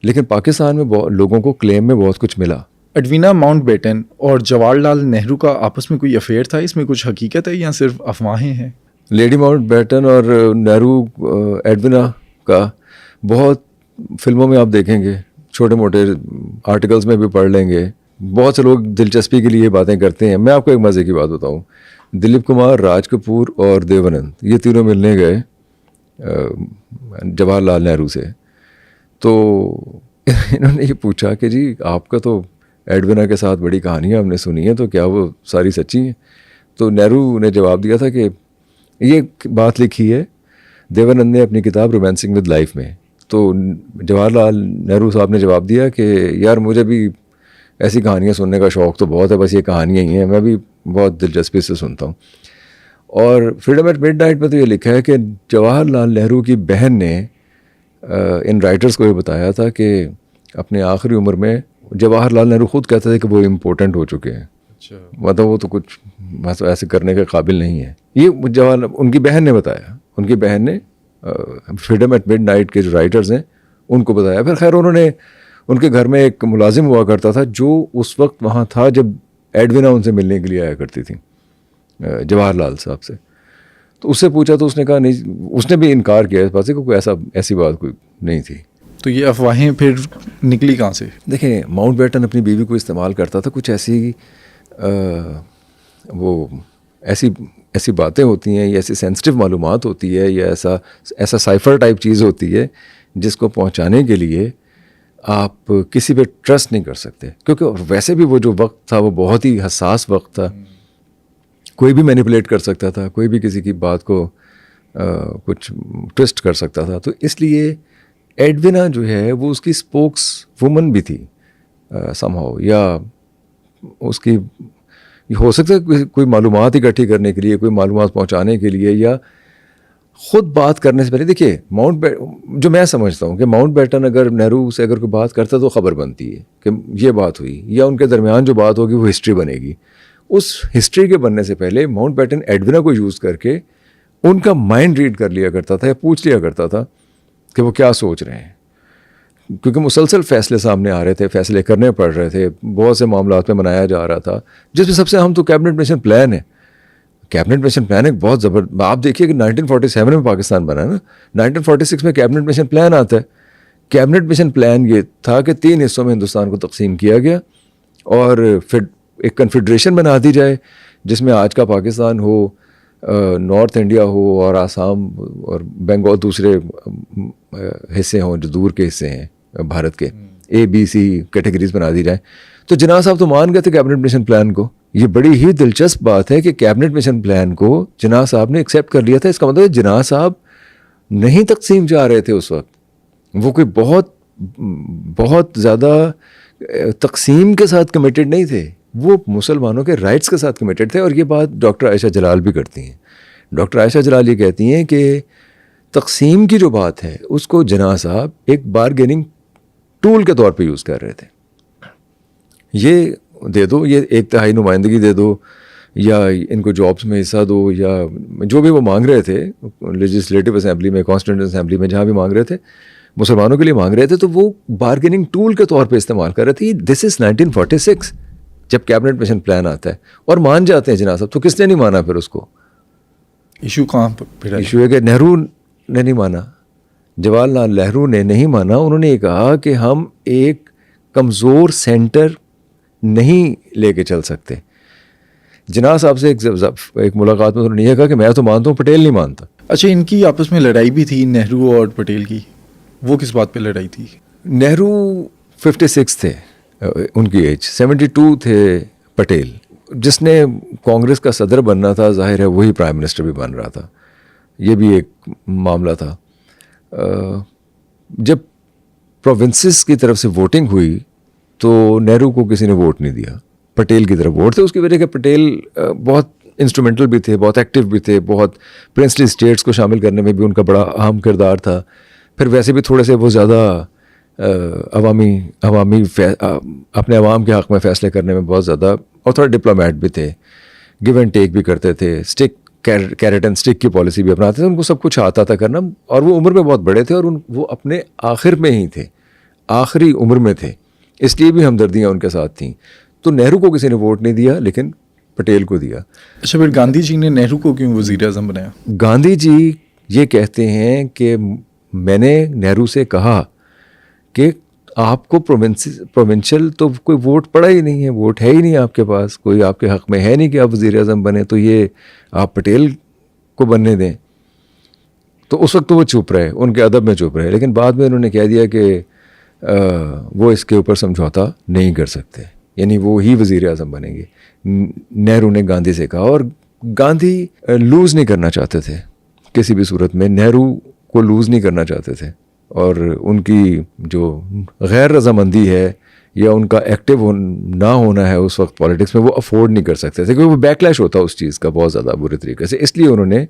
लेकिन पाकिस्तान में लोगों को क्लेम में बहुत कुछ मिला। एडवीना माउंटबेटन और जवाहरलाल नेहरू का आपस में कोई अफेयर था, इसमें कुछ हकीकत है या सिर्फ अफवाहें हैं? लेडी माउंटबेटन और नेहरू, एडवीना का बहुत फिल्मों में आप देखेंगे, छोटे मोटे आर्टिकल्स में भी पढ़ लेंगे। बहुत से लोग दिलचस्पी के लिए बातें करते हैं। मैं आपको एक मज़े की बात बताऊं, दिलीप कुमार, राज कपूर और देवानंद, ये तीनों मिलने गए जवाहरलाल नेहरू से। तो इन्होंने ये पूछा कि जी आपका तो एडवीना के साथ बड़ी कहानियाँ हमने सुनी है, तो क्या वो सारी सच्ची हैं? तो नेहरू ने जवाब दिया था कि ये बात लिखी है देवानंद ने अपनी किताब रोमांसिंग विद लाइफ में। तो जवाहरलाल नेहरू साहब ने जवाब दिया कि यार मुझे भी ऐसी कहानियाँ सुनने का शौक़ तो बहुत है, बस ये कहानियाँ ही हैं, मैं भी बहुत दिलचस्पी से सुनता हूँ। और फ्रीडम एट मिडनाइट में तो ये लिखा है कि जवाहरलाल नेहरू की बहन ने इन राइटर्स को ये बताया था कि अपने आखिरी उम्र में जवाहरलाल नेहरू खुद कहते थे कि वो इम्पोर्टेंट हो चुके हैं। अच्छा, मतलब वो तो कुछ बस ऐसे करने के काबिल नहीं है। ये जवाहरलाल, उनकी बहन ने बताया, उनकी बहन ने फ्रीडम एट मिडनाइट के जो राइटर्स हैं उनको बताया। फिर खैर उन्होंने, उनके घर में एक मुलाजिम हुआ करता था जो उस वक्त वहाँ था जब एडवीना उनसे मिलने के लिए आया करती थी जवाहरलाल साहब से। तो उससे पूछा तो उसने कहा नहीं, उसने भी इनकार किया इस बात से, कोई ऐसी बात कोई नहीं थी। तो ये अफवाहें फिर निकली कहाँ से? देखें, माउंटबेटन अपनी बीवी को इस्तेमाल करता था, कुछ ऐसी वो ऐसी बातें होती हैं, या ऐसी सेंसिटिव मालूमात होती है, या ऐसा साइफर टाइप चीज़ होती है जिसको पहुंचाने के लिए आप किसी पे ट्रस्ट नहीं कर सकते, क्योंकि वैसे भी वो जो वक्त था वो बहुत ही हसास वक्त था। कोई भी मैनिपुलेट कर सकता था, कोई भी किसी की बात को कुछ ट्विस्ट कर सकता था। तो इसलिए एडवीना जो है वो उसकी स्पोक्स वुमन भी थी समहाउ, या उसकी हो सकता है कोई मालूमात इकट्ठी करने के लिए, कोई मालूमात पहुंचाने के लिए, या ख़ुद बात करने से पहले। देखिए जो मैं समझता हूँ कि माउंटबेटन अगर नेहरू से अगर कोई बात करता तो ख़बर बनती है कि ये बात हुई, या उनके दरमियान जो बात होगी वो हिस्ट्री बनेगी। उस हिस्ट्री के बनने से पहले माउंटबेटन एडवीना को यूज़ करके उनका माइंड रीड कर लिया करता था, या पूछ लिया करता था कि वो क्या सोच रहे हैं, क्योंकि मुसलसल फ़ैसले सामने आ रहे थे, फ़ैसले करने पड़ रहे थे, बहुत से मामलात में मनाया जा रहा था, जिसमें सबसे अहम तो कैबिनेट मिशन प्लान है। कैबिनेट मिशन प्लान एक बहुत ज़बरदस्त, आप देखिए कि 1947 में पाकिस्तान बना ना, 1946 में कैबिनेट मिशन प्लान आता है। कैबिनेट मिशन प्लान ये था कि 3 हिस्सों में हिंदुस्तान को तकसीम किया गया, और फिर एक कन्फेडरेशन बना दी जाए जिसमें आज का पाकिस्तान हो, नॉर्थ इंडिया हो, और आसाम और बंगाल दूसरे हिस्से हों जो दूर के हिस्से हैं भारत के, ABC कैटेगरीज बना दी जाए। तो जिन्ना साहब तो मान गए थे कैबिनेट मिशन प्लान को, ये बड़ी ही दिलचस्प बात है कि कैबिनेट मिशन प्लान को जिन्ना साहब ने एक्सेप्ट कर लिया था। इसका मतलब है जिन्ना साहब नहीं तकसीम जा रहे थे उस वक्त, वो कोई बहुत ज़्यादा तकसीम के साथ कमिटेड नहीं थे, वो मुसलमानों के राइट्स के साथ कमिटेड थे। और ये बात डॉक्टर आयशा जलाल भी करती हैं। डॉक्टर आयशा जलाल ये कहती हैं कि तकसीम की जो बात है उसको जिन्ना साहब एक बारगेनिंग टूल के तौर पे यूज़ कर रहे थे। ये दे दो, ये 1/3 नुमाइंदगी दे दो, या इनको जॉब्स में हिस्सा दो, या जो भी वो मांग रहे थे लेजिस्लेटिव असेंबली में, कॉन्स्टिट्यूंट असेंबली में, जहाँ भी मांग रहे थे, मुसलमानों के लिए मांग रहे थे, तो वो बारगेनिंग टूल के तौर पे इस्तेमाल कर रहे थे। दिस इज़ 1946 जब कैबिनेट मिशन प्लान आता है और मान जाते हैं जिन्ना साहब। तो किसने नहीं माना फिर उसको? इशू कहाँ पर? इशू है कि नेहरू ने नहीं माना, जवाहरलाल नेहरू ने नहीं माना। उन्होंने ये कहा कि हम एक कमज़ोर सेंटर नहीं लेके चल सकते। जिन्ना साहब से एक मुलाकात में उन्होंने यह कहा कि मैं तो मानता हूँ, पटेल नहीं मानता। अच्छा, इनकी आपस में लड़ाई भी थी नेहरू और पटेल की, वो किस बात पे लड़ाई थी? नेहरू 56 थे, उनकी एज 72 थे। पटेल जिसने कांग्रेस का सदर बनना था, जाहिर है वही प्राइम मिनिस्टर भी बन रहा था। ये भी एक मामला था। जब प्रोविंसेस की तरफ से वोटिंग हुई तो नेहरू को किसी ने वोट नहीं दिया, पटेल की तरफ वोट थे। उसकी वजह कि पटेल बहुत इंस्ट्रूमेंटल भी थे, बहुत एक्टिव भी थे, बहुत प्रिंसली स्टेट्स को शामिल करने में भी उनका बड़ा अहम किरदार था। फिर वैसे भी थोड़े से वो ज़्यादा अपने अवाम के हक़ में फ़ैसले करने में बहुत ज़्यादा, और थोड़ा डिप्लोमेट भी थे, गिव एंड टेक भी करते थे, स्टिक कैरेट एंड स्टिक की पॉलिसी भी अपनाते थे। उनको सब कुछ आता था करना, और वो उम्र में बहुत बड़े थे, और वो अपने आखिर में ही थे, आखिरी उम्र में थे, इसलिए भी हमदर्दियाँ उनके साथ थीं। तो नेहरू को किसी ने वोट नहीं दिया, लेकिन पटेल को दिया। अच्छा, फिर गांधी जी ने नेहरू को क्यों वज़ीर आज़म बनाया? गांधी जी ये कहते हैं कि मैंने नेहरू से कहा कि आपको प्रोविंशियल तो कोई वोट पड़ा ही नहीं है, वोट है ही नहीं आपके पास, कोई आपके हक़ में है नहीं कि आप वज़ीर आज़म बने, तो ये आप पटेल को बनने दें। तो उस वक्त तो वो चुप रहे, उनके अदब में चुप रहे। लेकिन बाद में उन्होंने कह दिया कि वो इसके ऊपर समझौता नहीं कर सकते, यानी वो ही वज़ीर आज़म बनेंगे। नेहरू ने गांधी से कहा, और गांधी लूज़ नहीं करना चाहते थे किसी भी सूरत में, नेहरू को लूज़ नहीं करना चाहते थे। और उनकी जो गैर रजामंदी है या उनका एक्टिव ना होना है उस वक्त पॉलिटिक्स में, वो अफोर्ड नहीं कर सकते थे, क्योंकि वो बैकलैश होता उस चीज़ का बहुत ज़्यादा बुरे तरीके से। इसलिए उन्होंने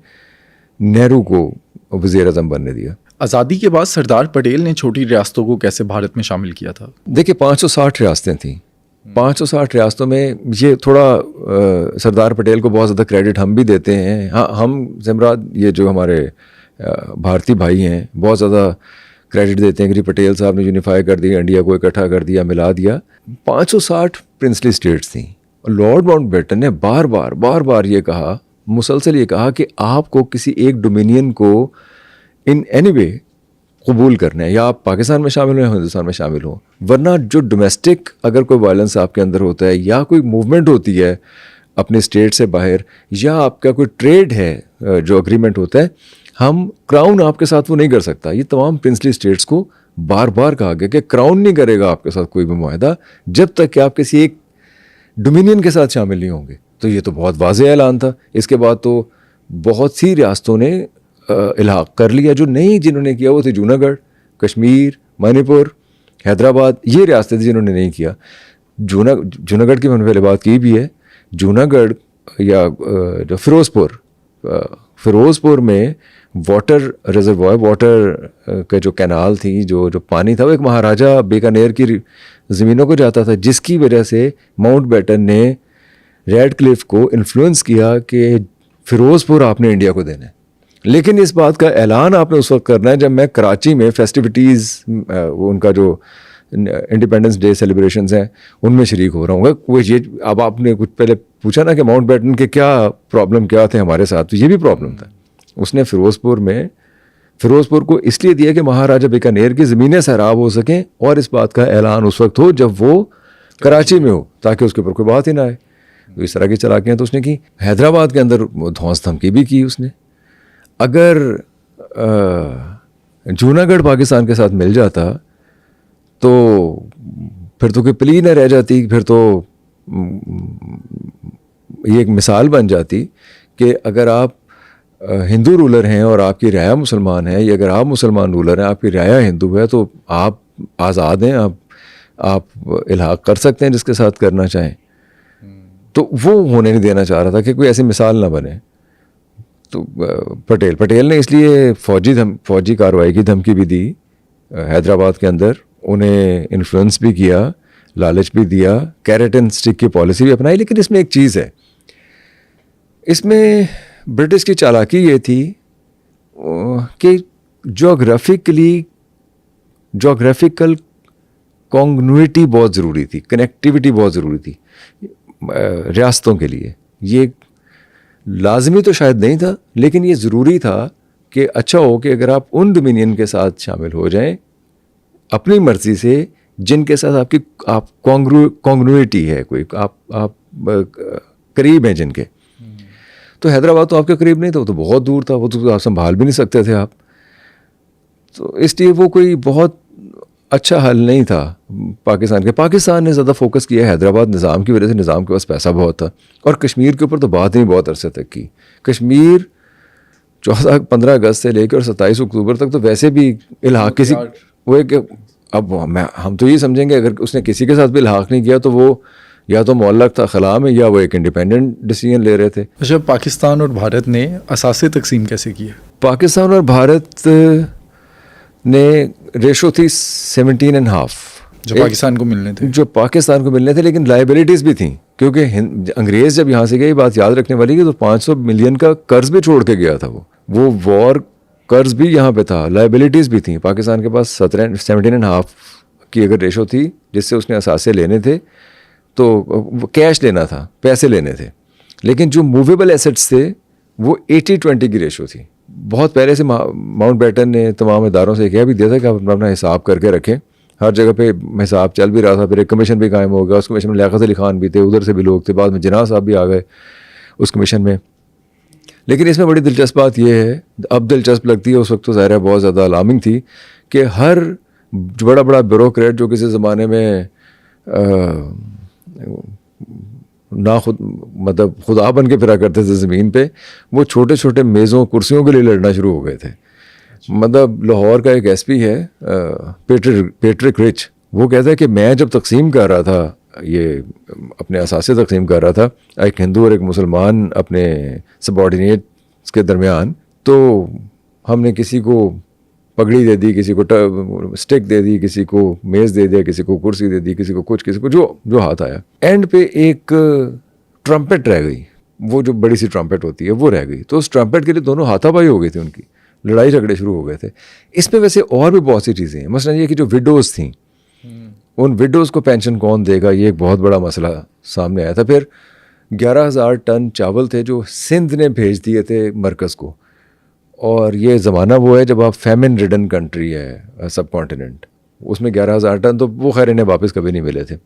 नेहरू को वज़ीर आज़म बनने दिया। आज़ादी के बाद सरदार पटेल ने छोटी रियासतों को कैसे भारत में शामिल किया था? देखिए 560 रियासतें थीं। 560 रियासतों में ये थोड़ा सरदार पटेल को बहुत ज़्यादा क्रेडिट हम भी देते हैं। हाँ, हम ज़िमरात, ये जो हमारे भारतीय भाई हैं, बहुत ज़्यादा क्रेडिट देते हैं कि पटेल साहब ने यूनिफाई कर दिया, इंडिया को इकट्ठा कर दिया, मिला दिया। 560 प्रिंसली स्टेट्स थीं। लॉर्ड माउंटबेटन ने बार बार ये कहा, मुसलसल ये कहा कि आपको किसी एक डोमिनियन को इन एनी वे कबूल करना है, या आप पाकिस्तान में शामिल हो या हिंदुस्तान में शामिल हो, वरना जो डोमेस्टिक अगर कोई वायलेंस आपके अंदर होता है, या कोई मूवमेंट होती है अपने स्टेट से बाहर, या आपका कोई ट्रेड है जो अग्रीमेंट होता है, हम क्राउन आपके साथ वो नहीं कर सकता। ये तमाम प्रिंसली स्टेट्स को बार बार कहा गया कि क्राउन नहीं करेगा आपके साथ कोई भी मुआहदा जब तक कि आप किसी एक डोमिनियन के साथ शामिल नहीं होंगे। तो ये तो बहुत वाज़ेह ऐलान था। इसके बाद तो बहुत सी रियासतों ने इल्हाक कर लिया। जो नहीं जिन्होंने किया वो थे जूनागढ़, कश्मीर, मणिपुर, हैदराबाद, ये रियासतें थी जिन्होंने नहीं किया। जूनागढ़ की मैंने पहले बात की भी है। जूनागढ़ या जो फ़िरोज़पुर में वाटर रिजर्वायर, वाटर का जो कैनाल थी, जो पानी था, वो एक महाराजा बीकानेर की ज़मीनों को जाता था, जिसकी वजह से माउंटबेटन ने रेड क्लिफ को इन्फ्लुएंस किया कि फ़िरोज़पुर आपने इंडिया को देना है। लेकिन इस बात का ऐलान आपने उस वक्त करना है जब मैं कराची में फेस्टिविटीज़, उनका जो इंडिपेंडेंस डे सेलिब्रेशंस हैं, उनमें शरीक हो रहा हूँ। वो ये अब आपने कुछ पहले पूछा ना कि माउंटबेटन के क्या थे हमारे साथ, तो ये भी प्रॉब्लम था। उसने फ़िरोज़पुर को इसलिए दिया कि महाराजा बीकानेर की ज़मीनें सैराब हो सकें, और इस बात का ऐलान उस वक्त हो जब वो कराची में हो, ताकि उसके ऊपर कोई बात ही ना आए। तो इस तरह की चालाकियाँ तो उसने की। हैदराबाद के अंदर धौंस धमकी भी की उसने। अगर जूनागढ़ पाकिस्तान के साथ मिल जाता तो फिर तो कोई प्ली न रह जाती, फिर तो ये एक मिसाल बन जाती कि अगर आप हिंदू रूलर हैं और आपकी रियाया मुसलमान है, या अगर आप मुसलमान रूलर हैं आपकी रियाया हिंदू है, तो आप आज़ाद हैं, आप इल्हाक कर सकते हैं जिसके साथ करना चाहें। तो वो होने नहीं देना चाह रहा था कि कोई ऐसी मिसाल ना बने। तो पटेल ने इसलिए फौजी कार्रवाई की धमकी भी दी हैदराबाद के अंदर, उन्हें इन्फ्लुएंस भी किया, लालच भी दिया, कैरेट एंड स्टिक की पॉलिसी भी अपनाई। लेकिन इसमें एक चीज़ है, इसमें ब्रिटिश की चालाकी ये थी कि जोग्राफिकल कॉन्ग्नुइटी बहुत ज़रूरी थी, कनेक्टिविटी बहुत ज़रूरी थी रियासतों के लिए। ये लाजमी तो शायद नहीं था, लेकिन ये ज़रूरी था कि अच्छा हो कि अगर आप उन डोमिनियन के साथ शामिल हो जाएं अपनी मर्ज़ी से, जिनके साथ आपकी कॉन्ग्नुइटी है, कोई आप करीब हैं जिनके। तो हैदराबाद तो आपके करीब नहीं था, वो तो बहुत दूर था, वो तो आप संभाल भी नहीं सकते थे आप। तो इसलिए वो कोई बहुत अच्छा हल नहीं था पाकिस्तान के। पाकिस्तान ने ज़्यादा फोकस किया हैदराबाद निज़ाम की वजह से, निज़ाम के पास पैसा बहुत था। और कश्मीर के ऊपर तो बात नहीं बहुत अरसे तक की। कश्मीर 15 अगस्त से लेकर 27 अक्टूबर तक तो वैसे भी इल्हाक किसी वो एक, अब हम तो ये समझेंगे अगर उसने किसी के साथ भी इल्हाक नहीं किया तो वो या तो मुअल्लक था खला में, या वो एक इंडिपेंडेंट डिसीजन ले रहे थे। अच्छा, पाकिस्तान और भारत ने असासे तकसीम कैसे किए? पाकिस्तान और भारत ने रेशो थी 17.5 जो पाकिस्तान को मिलने थे, लेकिन लाइबिलिटीज़ भी थी, क्योंकि अंग्रेज़ जब यहाँ से गए, बात याद रखने वाली कि तो 500 मिलियन का कर्ज भी छोड़ के गया था। वो वॉर कर्ज भी यहाँ पे था, लाइबिलिटीज़ भी थी। पाकिस्तान के पास 17.5 की अगर रेशो थी, जिससे उसने असासे लेने थे, तो कैश लेना था, पैसे लेने थे। लेकिन जो मूवेबल एसेट्स थे वो 80-20 की रेशो थी। बहुत पहले से माउंट बैटन ने तमाम इदारों से कह भी दिया था कि आप अपना हिसाब करके रखें। हर जगह पे हिसाब चल भी रहा था। फिर एक कमीशन भी कायम हो गया, उस कमीशन में लियाकत अली खान भी थे, उधर से भी लोग थे, बाद में जिन्ना साहब भी आ गए उस कमीशन में। लेकिन इसमें बड़ी दिलचस्प बात यह है, अब दिलचस्प लगती है, उस वक्त तो ज़ाहिर है बहुत ज़्यादा अलार्मिंग थी, कि हर बड़ा बड़ा ब्यूरोक्रेट जो किसी ज़माने में ना मतलब खुदा बन के फिरा करते थे ज़मीन पे, वो छोटे छोटे मेज़ों कुर्सियों के लिए लड़ना शुरू हो गए थे। मतलब लाहौर का एक एसपी है पेट्रिक रिच, वो कहता है कि मैं जब तकसीम कर रहा था, ये अपने असासे तकसीम कर रहा था, एक हिंदू और एक मुसलमान अपने सबॉर्डिनेट्स के दरमियान, तो हमने किसी को पगड़ी दे दी, किसी को स्टिक दे दी, किसी को मेज़ दे दिया, किसी को कुर्सी दे दी, किसी को कुछ, किसी को जो हाथ आया। एंड पे एक ट्रम्पेट रह गई, वो जो बड़ी सी ट्रम्पेट होती है वो रह गई। तो उस ट्रम्पेट के लिए दोनों हाथापाई हो गई थी, उनकी लड़ाई झगड़े शुरू हो गए थे। इसमें वैसे और भी बहुत सी चीज़ें हैं। मसलन ये कि जो विडोज़ थी, उन विडोज़ को पेंशन कौन देगा, ये एक बहुत बड़ा मसला सामने आया था। फिर 11,000 टन चावल थे जो सिंध ने भेज दिए थे मरकज़ को, और ये ज़माना वो है जब आप फैमिन रिडन कंट्री है सब कॉन्टिनेंट, उसमें 11,000 टन तो वो खैर इन्हें वापस कभी नहीं मिले थे।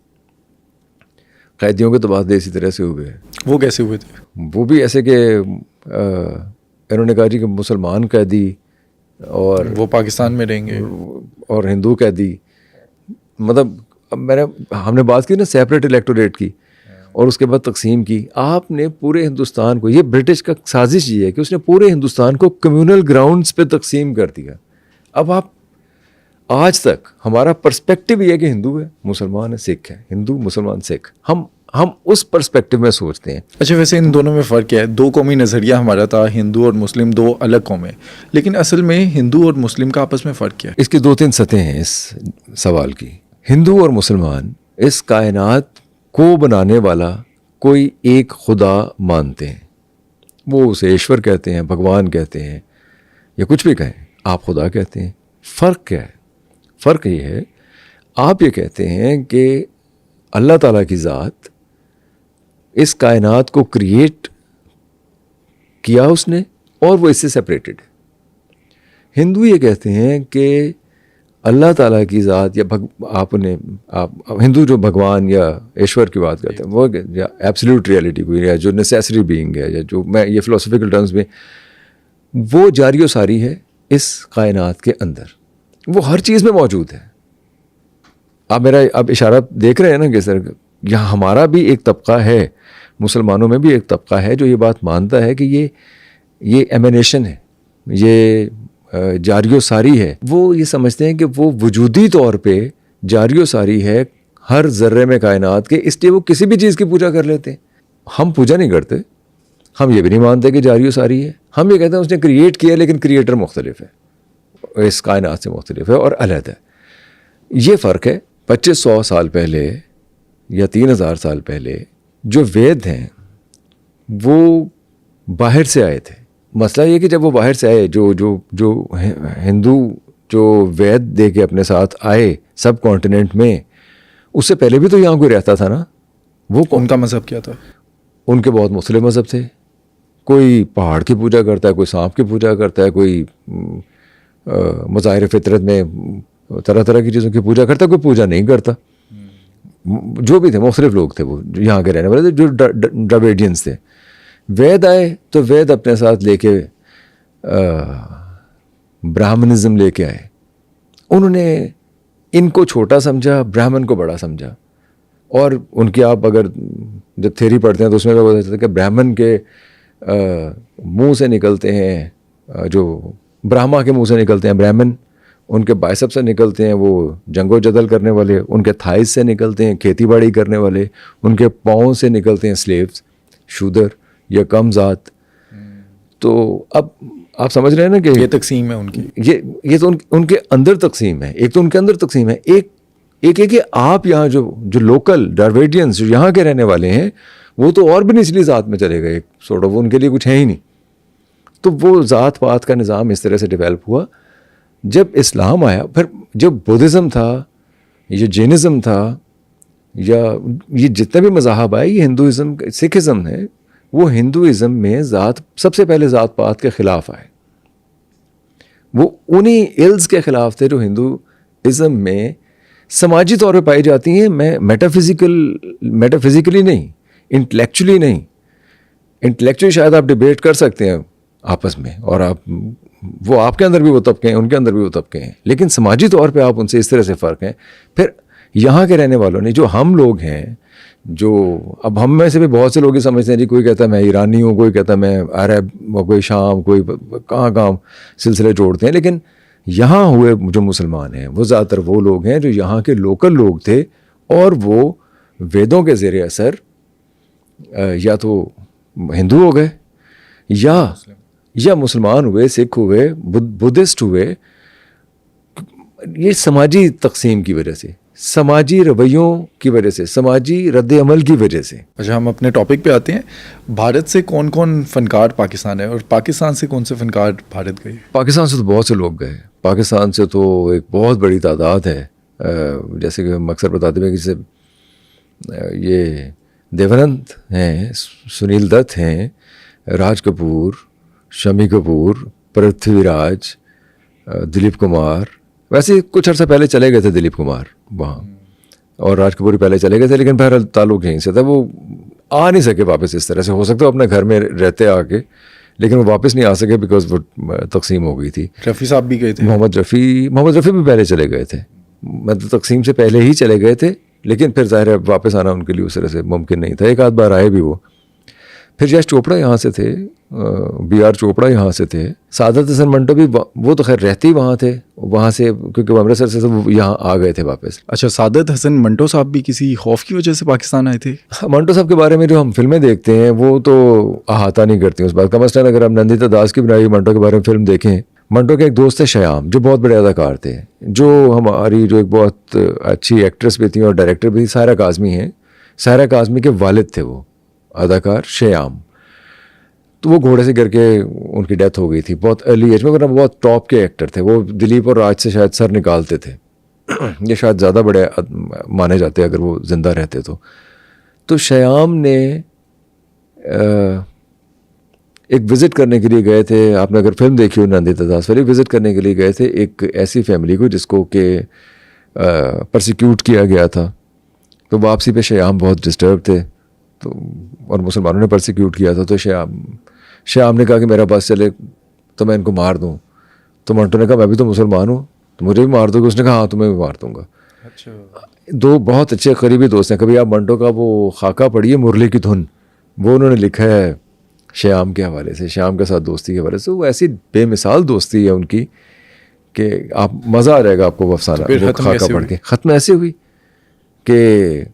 कैदियों के तो बात इसी तरह से हुए। वो कैसे हुए थे? वो भी ऐसे कि इन्होंने कहा जी कि मुसलमान कैदी और वो पाकिस्तान में रहेंगे और हिंदू कैदी, मतलब हमने बात की ना सेपरेट इलेक्टोरेट की और उसके बाद तकसीम की। आपने पूरे हिंदुस्तान को, ये ब्रिटिश का साजिश ये है कि उसने पूरे हिंदुस्तान को कम्युनल ग्राउंड्स पे तकसीम कर दिया। अब आप आज तक हमारा पर्सपेक्टिव ये है कि हिंदू है, मुसलमान है, सिख है, हिंदू मुसलमान सिख, हम उस पर्सपेक्टिव में सोचते हैं। अच्छा, वैसे इन दोनों में फ़र्क क्या है? दो कौमी नज़रिया हमारा था, हिंदू और मुस्लिम दो अलग कौमें, लेकिन असल में हिंदू और मुस्लिम का आपस में फ़र्क क्या है? इसकी 2-3 सतहें हैं इस सवाल की। हिंदू और मुसलमान इस कायनात को बनाने वाला कोई एक खुदा मानते हैं, वो उसे ईश्वर कहते हैं, भगवान कहते हैं, या कुछ भी कहें, आप खुदा कहते हैं। फ़र्क क्या है? फ़र्क ये है, आप ये कहते हैं कि अल्लाह ताला की ज़ात इस कायनात को क्रिएट किया उसने और वो इससे सेपरेटेड है। हिंदू ये कहते हैं कि अल्लाह ताला की ज़ात या हिंदू जो भगवान या ईश्वर की बात करते हैं, वो या एब्सोल्यूट रियलिटी कोई, या जो नेसेसरी बीइंग है, या जो मैं ये फ़िलोसफिकल टर्म्स में, वो जारी व सारी है इस कायनात के अंदर, वो हर चीज़ में मौजूद है। आप मेरा अब इशारा देख रहे हैं ना कि सर यहाँ हमारा भी एक तबका है, मुसलमानों में भी एक तबका है जो ये बात मानता है कि ये एमिनेशन है, ये जारियो सारी है। वो ये समझते हैं कि वो वजूदी तौर पे जारियो सारी है हर ज़र्रे में कायनात के, इसलिए वो किसी भी चीज़ की पूजा कर लेते हैं। हम पूजा नहीं करते, हम ये भी नहीं मानते कि जारियो सारी है। हम ये कहते हैं उसने क्रिएट किया, लेकिन क्रिएटर मुख्तलिफ है, इस कायनात से मुख्तलिफ है और अलग है। ये फ़र्क है। 2500 साल पहले या 3000 साल पहले जो वेद हैं वो बाहर से आए थे। मसला ये कि जब वो बाहर से आए, जो हिंदू जो वेद दे के अपने साथ आए सब कॉन्टिनेंट में, उससे पहले भी तो यहाँ कोई रहता था ना। वो उनका मज़हब क्या था? उनके बहुत मुख्तलिफ मज़हब थे। कोई पहाड़ की पूजा करता है, कोई सांप की पूजा करता है, कोई मज़ाहिर फितरत में तरह तरह की चीज़ों की पूजा करता है, कोई पूजा नहीं करता। जो भी थे मुख्तलिफ लोग थे वो यहाँ के रहने वाले थे, जो ड्राविडियंस थे। वेद आए तो वेद अपने साथ लेके ब्राह्मणिज्म लेके आए। उन्होंने इनको छोटा समझा, ब्राह्मण को बड़ा समझा। और उनकी आप अगर जब थ्योरी पढ़ते हैं तो उसमें पता चलता है कि ब्राह्मण के मुंह से निकलते हैं, जो ब्राह्मा के मुंह से निकलते हैं ब्राह्मण, उनके बाइसेप से निकलते हैं वो जंगो जदल करने वाले, उनके थाइस से निकलते हैं खेती बाड़ी करने वाले, उनके पाँव से निकलते हैं स्लेव्स, शूदर या कम ज़ात। तो अब आप समझ रहे हैं ना कि ये तकसीम है उनकी। ये तो उनके अंदर तकसीम है। एक तो उनके अंदर तकसीम है, एक है कि आप यहाँ जो लोकल ड्राविडियंस जो यहाँ के रहने वाले हैं वो तो और भी निचली ज़ात में चले गए, सॉर्ट ऑफ उनके लिए कुछ है ही नहीं। तो वो ज़ात पात का निज़ाम इस तरह से डेवलप हुआ। जब इस्लाम आया, फिर जब बुद्धिज़्म था या जैनिज़्म था या ये जितने भी मज़ाहब आए, ये हिंदुइज़्म सिखिज़्म है, वो हिंदुइज़्म में सबसे पहले ज़ात पात के ख़िलाफ़ आए। वो उन्हीं इल्स के ख़िलाफ़ थे जो हिंदुइज़्म में समाजी तौर पे पाई जाती हैं। मैं मेटाफिज़िकली नहीं, इंटेलेक्चुअली नहीं। इंटेलेक्चुअली शायद आप डिबेट कर सकते हैं आपस में, और वो आपके अंदर भी वो तबके हैं, उनके अंदर भी वो तबके हैं, लेकिन समाजी तौर पे आप उनसे इस तरह से फ़र्क हैं। फिर यहाँ के रहने वालों ने, जो हम लोग हैं, जो अब हम में से भी बहुत से लोग ही समझते हैं जी, कोई कहता है मैं ईरानी हूँ, कोई कहता है मैं अरब, कोई शाम, कोई कहाँ सिलसिले जोड़ते हैं। लेकिन यहाँ हुए जो मुसलमान हैं वो ज़्यादातर वो लोग हैं जो यहाँ के लोकल लोग थे, और वो वेदों के ज़ेरे असर या तो हिंदू हो गए या मुसलमान हुए, सिख हुए, बुद्धिस्ट हुए। ये समाजी तकसीम की वजह से, समाजी रवैयों की वजह से, समाजी रद्द अमल की वजह से। अच्छा, हम अपने टॉपिक पे आते हैं। भारत से कौन कौन फ़नकार पाकिस्तान है, और पाकिस्तान से कौन से फ़नकार भारत गए? पाकिस्तान से तो बहुत से लोग गए। पाकिस्तान से तो एक बहुत बड़ी तादाद है। जैसे कि हम अक्सर बताते हैं कि जैसे ये देवानंद हैं, सुनील दत्त हैं, राज कपूर, शमी कपूर, पृथ्वीराज, दिलीप कुमार। वैसे कुछ अर्सा पहले चले गए थे दिलीप कुमार वहाँ, और राज कपूर पहले चले गए थे, लेकिन बहरहाल ताल्लुक यहीं से था। वो आ नहीं सके वापस इस तरह से। हो सकता है अपने घर में रहते आके, लेकिन वो वापस नहीं आ सके बिकॉज वो तकसीम हो गई थी। रफ़ी साहब भी गए थे। मोहम्मद रफ़ी भी पहले चले गए थे, मतलब तकसीम से पहले ही चले गए थे, लेकिन फिर ज़ाहिर है वापस आना उनके लिए उस तरह से मुमकिन नहीं था। एक आध बार आए भी वो। फिर यश चोपड़ा यहाँ से थे, BR चोपड़ा यहाँ से थे, सादत हसन मंटो भी, वो तो खैर रहते ही वहाँ थे, वहाँ से क्योंकि वो अमृतसर से वो यहाँ आ गए थे वापस। अच्छा, सादत हसन मंटो साहब भी किसी खौफ की वजह से पाकिस्तान आए थे? मंटो साहब के बारे में जो हम फिल्में देखते हैं वो तो अहाता नहीं करती उस बात का। मसलन अगर हम नंदिता दास की बनाई मंटो के बारे में फिल्म देखें, मंटो के एक दोस्त थे श्याम, जो बहुत बड़े अदाकार थे, जो हमारी जो एक बहुत अच्छी एक्ट्रेस भी थी और डायरेक्टर भी थी, सायरा काज़मी हैं। सायरा काज़मी के वालिद थे वो अदाकार श्याम। तो वो घोड़े से गिर के उनकी डेथ हो गई थी बहुत अर्ली एज में, वरना बहुत टॉप के एक्टर थे वो। दिलीप और राज से शायद सर निकालते थे ये शायद ज़्यादा बड़े माने जाते अगर वो ज़िंदा रहते तो श्याम ने एक विज़िट करने के लिए गए थे। आपने अगर फिल्म देखी हो नंदिता दास वाली, विज़िट करने के लिए गए थे एक ऐसी फैमिली को जिसको कि परसिक्यूट किया गया था। तो वापसी पे श्याम बहुत डिस्टर्ब थे, तो और मुसलमानों ने परसिक्यूट किया था। तो श्याम ने कहा कि मेरा बस चले तो मैं इनको मार दूं। तो मंटो ने कहा मैं भी तो मुसलमान हूँ, तो मुझे भी मार दोगे? उसने कहा हाँ तुम्हें भी मार दूंगा। अच्छा। दो बहुत अच्छे करीबी दोस्त हैं। कभी आप मंटो का वो खाका पढ़िए, मुरली की धुन, वो उन्होंने लिखा है श्याम के हवाले से, श्याम के साथ दोस्ती के हवाले से। वो ऐसी बेमिसाल दोस्ती है उनकी कि आप मज़ा आ जाएगा आपको वो अफसाना, वो खाका पढ़ के। ख़त्म ऐसे हुई कि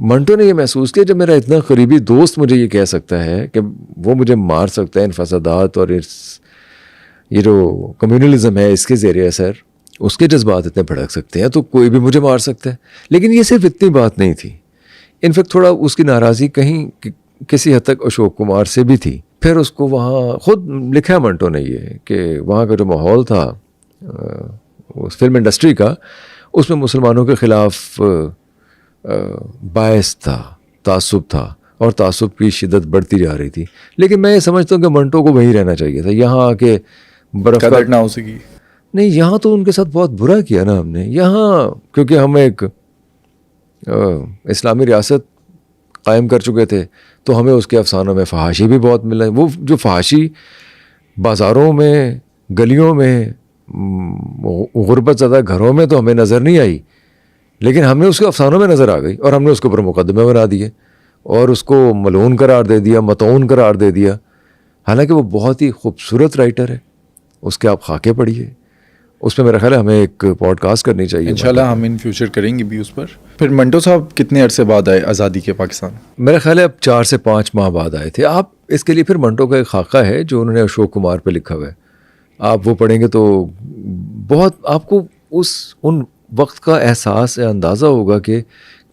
मंटो ने ये महसूस किया, जब मेरा इतना करीबी दोस्त मुझे ये कह सकता है कि वो मुझे मार सकता है इन फसादात और ये जो कम्युनलिज्म है इसके ज़रिए असर, उसके जज्बात इतने भड़क सकते हैं, तो कोई भी मुझे मार सकता है। लेकिन ये सिर्फ इतनी बात नहीं थी, इनफैक्ट थोड़ा उसकी नाराज़ी कहीं किसी हद तक अशोक कुमार से भी थी। फिर उसको वहाँ खुद लिखा है मंटो ने ये कि वहाँ का जो माहौल था उस फिल्म इंडस्ट्री का, उसमें मुसलमानों के ख़िलाफ़ बायस था, तासुब था, और तासुब की शिद्दत बढ़ती जा रही थी। लेकिन मैं ये समझता हूँ कि मंटो को वहीं रहना चाहिए था, यहाँ आके बर्फ़ का ना हो सकी। नहीं, यहाँ तो उनके साथ बहुत बुरा किया ना हमने यहाँ, क्योंकि हम एक इस्लामी रियासत कायम कर चुके थे, तो हमें उसके अफसानों में फहाशी भी बहुत मिला। वो जो फहाशी बाज़ारों में, गलियों में, गुर्बत ज़्यादा घरों में तो हमें नज़र नहीं आई, लेकिन हमने उसके अफसानों में नज़र आ गई और हमने उसके ऊपर मुकदमे बना दिए और उसको मलून करार दे दिया, मतऊन करार दे दिया। हालांकि वो बहुत ही खूबसूरत राइटर है, उसके आप खाके पढ़िए। उसमें मेरा ख्याल है हमें एक पॉडकास्ट करनी चाहिए इंशाल्लाह, हम इन फ्यूचर करेंगे भी उस पर। फिर मंटो साहब कितने अरसे बाद आए आज़ादी के पाकिस्तान? मेरा ख्याल है अब 4 से 5 माह बाद आए थे। आप इसके लिए फिर मंटो का एक खाका है जो उन्होंने अशोक कुमार पे लिखा हुआ है, आप वो पढ़ेंगे तो बहुत आपको उन वक्त का एहसास या अंदाज़ा होगा कि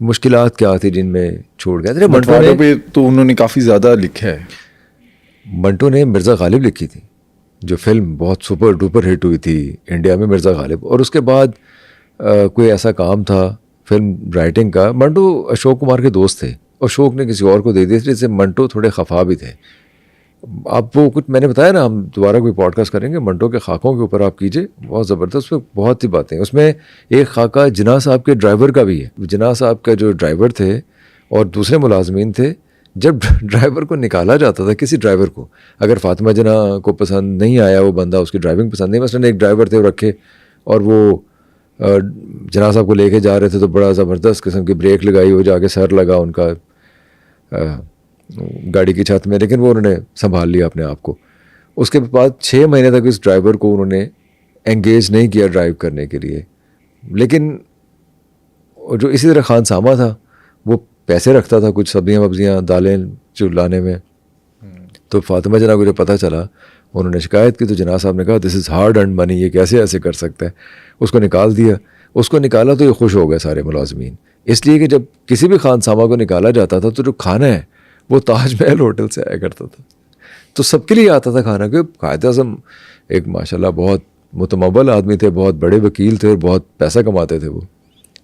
मुश्किलात क्या थी जिनमें छोड़ गए थे। मंटो पे तो उन्होंने काफ़ी ज़्यादा लिखा है। मंटो ने मिर्ज़ा गालिब लिखी थी, जो फिल्म बहुत सुपर डुपर हिट हुई थी इंडिया में, मिर्ज़ा गालिब। और उसके बाद कोई ऐसा काम था फिल्म राइटिंग का। मंटो अशोक कुमार के दोस्त थे, अशोक ने किसी और को दे दी थी, जिससे मंटो थोड़े खफा भी थे। आप वो कुछ मैंने बताया ना, हम दोबारा कोई पॉडकास्ट करेंगे मंटो के खाकों के ऊपर, आप कीजिए, बहुत ज़बरदस्त। उसमें बहुत सी बातें, उसमें एक खाका जिन्ना साहब के ड्राइवर का भी है। जिन्ना साहब का जो ड्राइवर थे और दूसरे मुलाजमीन थे, जब ड्राइवर को निकाला जाता था, किसी ड्राइवर को अगर फातिमा जिन्ना को पसंद नहीं आया वो बंदा, उसकी ड्राइविंग पसंद नहीं, मसलन एक ड्राइवर थे वो रखे और वो जिन्ना साहब को लेके जा रहे थे, तो बड़ा ज़बरदस्त किस्म की ब्रेक लगाई, वो जाके सर लगा उनका गाड़ी की छत में, लेकिन वो उन्होंने संभाल लिया अपने आप को। उसके बाद 6 महीने तक इस ड्राइवर को उन्होंने एंगेज नहीं किया ड्राइव करने के लिए। लेकिन जो इसी तरह खान सामा था, वो पैसे रखता था कुछ सब्जियां वब्जियां दालें चुलाने में। तो फातिमा जना को जब पता चला, उन्होंने शिकायत की, तो जना साहब ने कहा this is hard earn money, ये कैसे ऐसे कर सकता है। उसको निकाल दिया। उसको निकाला तो ये खुश हो गए सारे मुलाजमीन, इसलिए कि जब किसी भी खान सामा को निकाला जाता था तो जो खाना है वो ताजमहल होटल से आया करता था, तो सबके लिए आता था खाना। क्योंकि कायद आज़म एक माशाल्लाह बहुत मुतमव्वल आदमी थे, बहुत बड़े वकील थे और बहुत पैसा कमाते थे वो।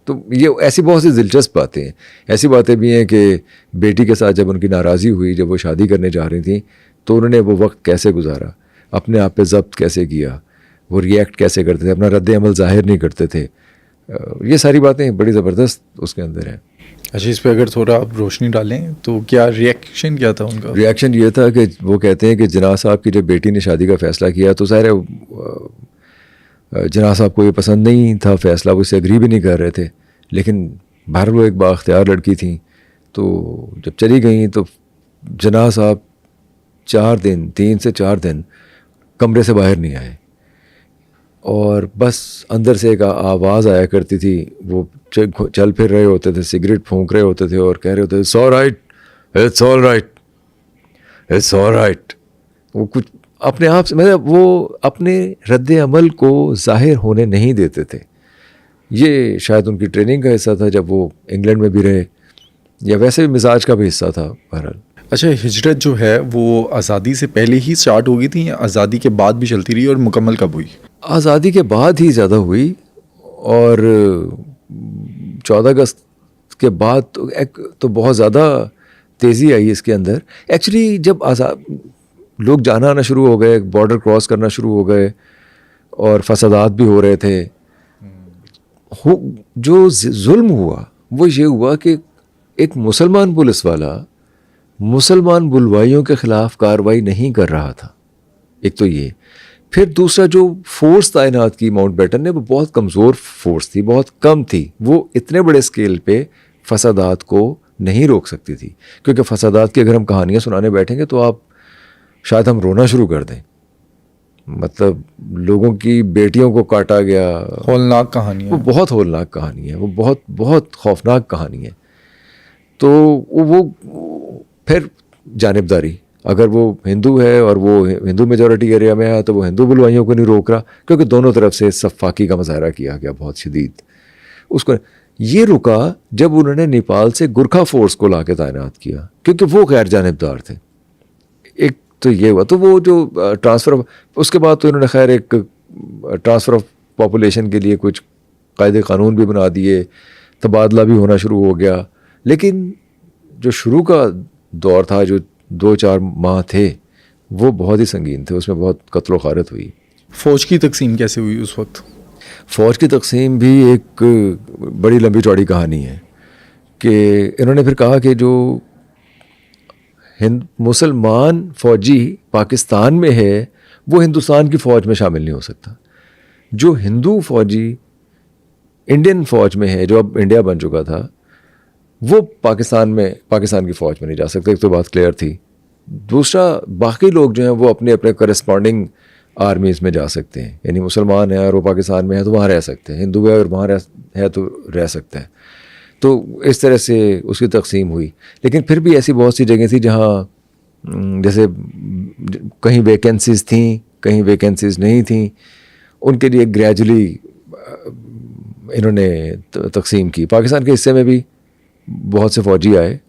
तो ये ऐसी बहुत सी दिलचस्प बातें हैं। ऐसी बातें भी हैं कि बेटी के साथ जब उनकी नाराज़ी हुई, जब वो शादी करने जा रही थी, तो उन्होंने वो वक्त कैसे गुजारा, अपने आप पे ज़ब्त कैसे किया, वो रिएक्ट कैसे करते थे, अपना रद्द अमल ज़ाहिर नहीं करते थे। ये सारी बातें बड़ी ज़बरदस्त उसके अंदर हैं। अच्छा, इस पे अगर थोड़ा आप रोशनी डालें तो क्या रिएक्शन क्या था उनका? रिएक्शन ये था कि वो कहते हैं कि जिन्ना साहब की जब बेटी ने शादी का फ़ैसला किया, तो ज़ाहिर है जिन्ना साहब को ये पसंद नहीं था फ़ैसला, वो इससे एग्री भी नहीं कर रहे थे। लेकिन बाहर वो एक बाख्तियार लड़की थी, तो जब चली गई तो जिन्ना साहब 3 से 4 दिन कमरे से बाहर नहीं आए, और बस अंदर से एक आवाज़ आया करती थी। वो चल फिर रहे होते थे, सिगरेट फूंक रहे होते थे और कह रहे होते थे it's all right, it's all right, it's all right. वो कुछ अपने आप से, मतलब वो अपने रद्द अमल को ज़ाहिर होने नहीं देते थे। ये शायद उनकी ट्रेनिंग का हिस्सा था जब वो इंग्लैंड में भी रहे, या वैसे भी मिजाज का भी हिस्सा था बहरहाल। अच्छा, हिजरत जो है वो आज़ादी से पहले ही स्टार्ट हो गई थी या आज़ादी के बाद भी चलती रही, और मुकम्मल कब हुई? आज़ादी के बाद ही ज़्यादा हुई, और 14 अगस्त के बाद तो बहुत ज़्यादा तेज़ी आई इसके अंदर। एक्चुअली जब लोग जाना आना शुरू हो गए, बॉर्डर क्रॉस करना शुरू हो गए, और फसादात भी हो रहे थे, जो जुल्म हुआ वो ये हुआ कि एक मुसलमान पुलिस वाला मुसलमान बुलवाइयों के ख़िलाफ़ कार्रवाई नहीं कर रहा था। एक तो ये, फिर दूसरा जो फोर्स तैनात की माउंटबेटन ने, वो बहुत कमज़ोर फोर्स थी, बहुत कम थी, वो इतने बड़े स्केल पे फसादात को नहीं रोक सकती थी। क्योंकि फसादात की अगर हम कहानियाँ सुनाने बैठेंगे तो आप शायद हम रोना शुरू कर दें। मतलब लोगों की बेटियों को काटा गया, हौलनाक कहानी वो है। बहुत हौलनाक कहानी है, वो बहुत बहुत खौफनाक कहानी है। तो वो फिर जानिबदारी, अगर वो हिंदू है और वो हिंदू मेजॉरिटी एरिया में है तो वो हिंदू बुलवाइयों को नहीं रोक रहा, क्योंकि दोनों तरफ से सफाकी का मुजाहरा किया गया बहुत शदीद। उसको ये रुका जब उन्होंने नेपाल से गुरखा फोर्स को लाके तैनात किया, क्योंकि वो गैर जानिबदार थे। एक तो ये हुआ, तो वो जो ट्रांसफ़र, उसके बाद तो इन्होंने खैर एक ट्रांसफ़र ऑफ पॉपुलेशन के लिए कुछ कायदे कानून भी बना दिए, तबादला भी होना शुरू हो गया। लेकिन जो शुरू का दौर था, जो 2-4 माह थे, वो बहुत ही संगीन थे, उसमें बहुत कत्ल खारत हुई। फ़ौज की तकसीम कैसे हुई उस वक्त? फ़ौज की तकसीम भी एक बड़ी लंबी चौड़ी कहानी है कि इन्होंने फिर कहा कि जो मुसलमान फ़ौजी पाकिस्तान में है वो हिंदुस्तान की फ़ौज में शामिल नहीं हो सकता। जो हिंदू फ़ौजी इंडियन फ़ौज में है, जो अब इंडिया बन चुका था, वो पाकिस्तान की फ़ौज में नहीं जा सकते। एक तो बात क्लियर थी। दूसरा, बाकी लोग जो हैं वो अपने अपने करस्पॉन्डिंग आर्मीज़ में जा सकते हैं। यानी मुसलमान है और वो पाकिस्तान में है तो वहाँ रह सकते हैं, हिंदू है और वहाँ है तो रह सकते हैं। तो इस तरह से उसकी तकसीम हुई। लेकिन फिर भी ऐसी बहुत सी जगह थी जहाँ जैसे कहीं वैकेंसीज़ थी, कहीं वैकेंसीज़ नहीं थी, उनके लिए ग्रेजुअली इन्होंने तकसीम की। पाकिस्तान के हिस्से में भी बहुत से फ़ौजी आए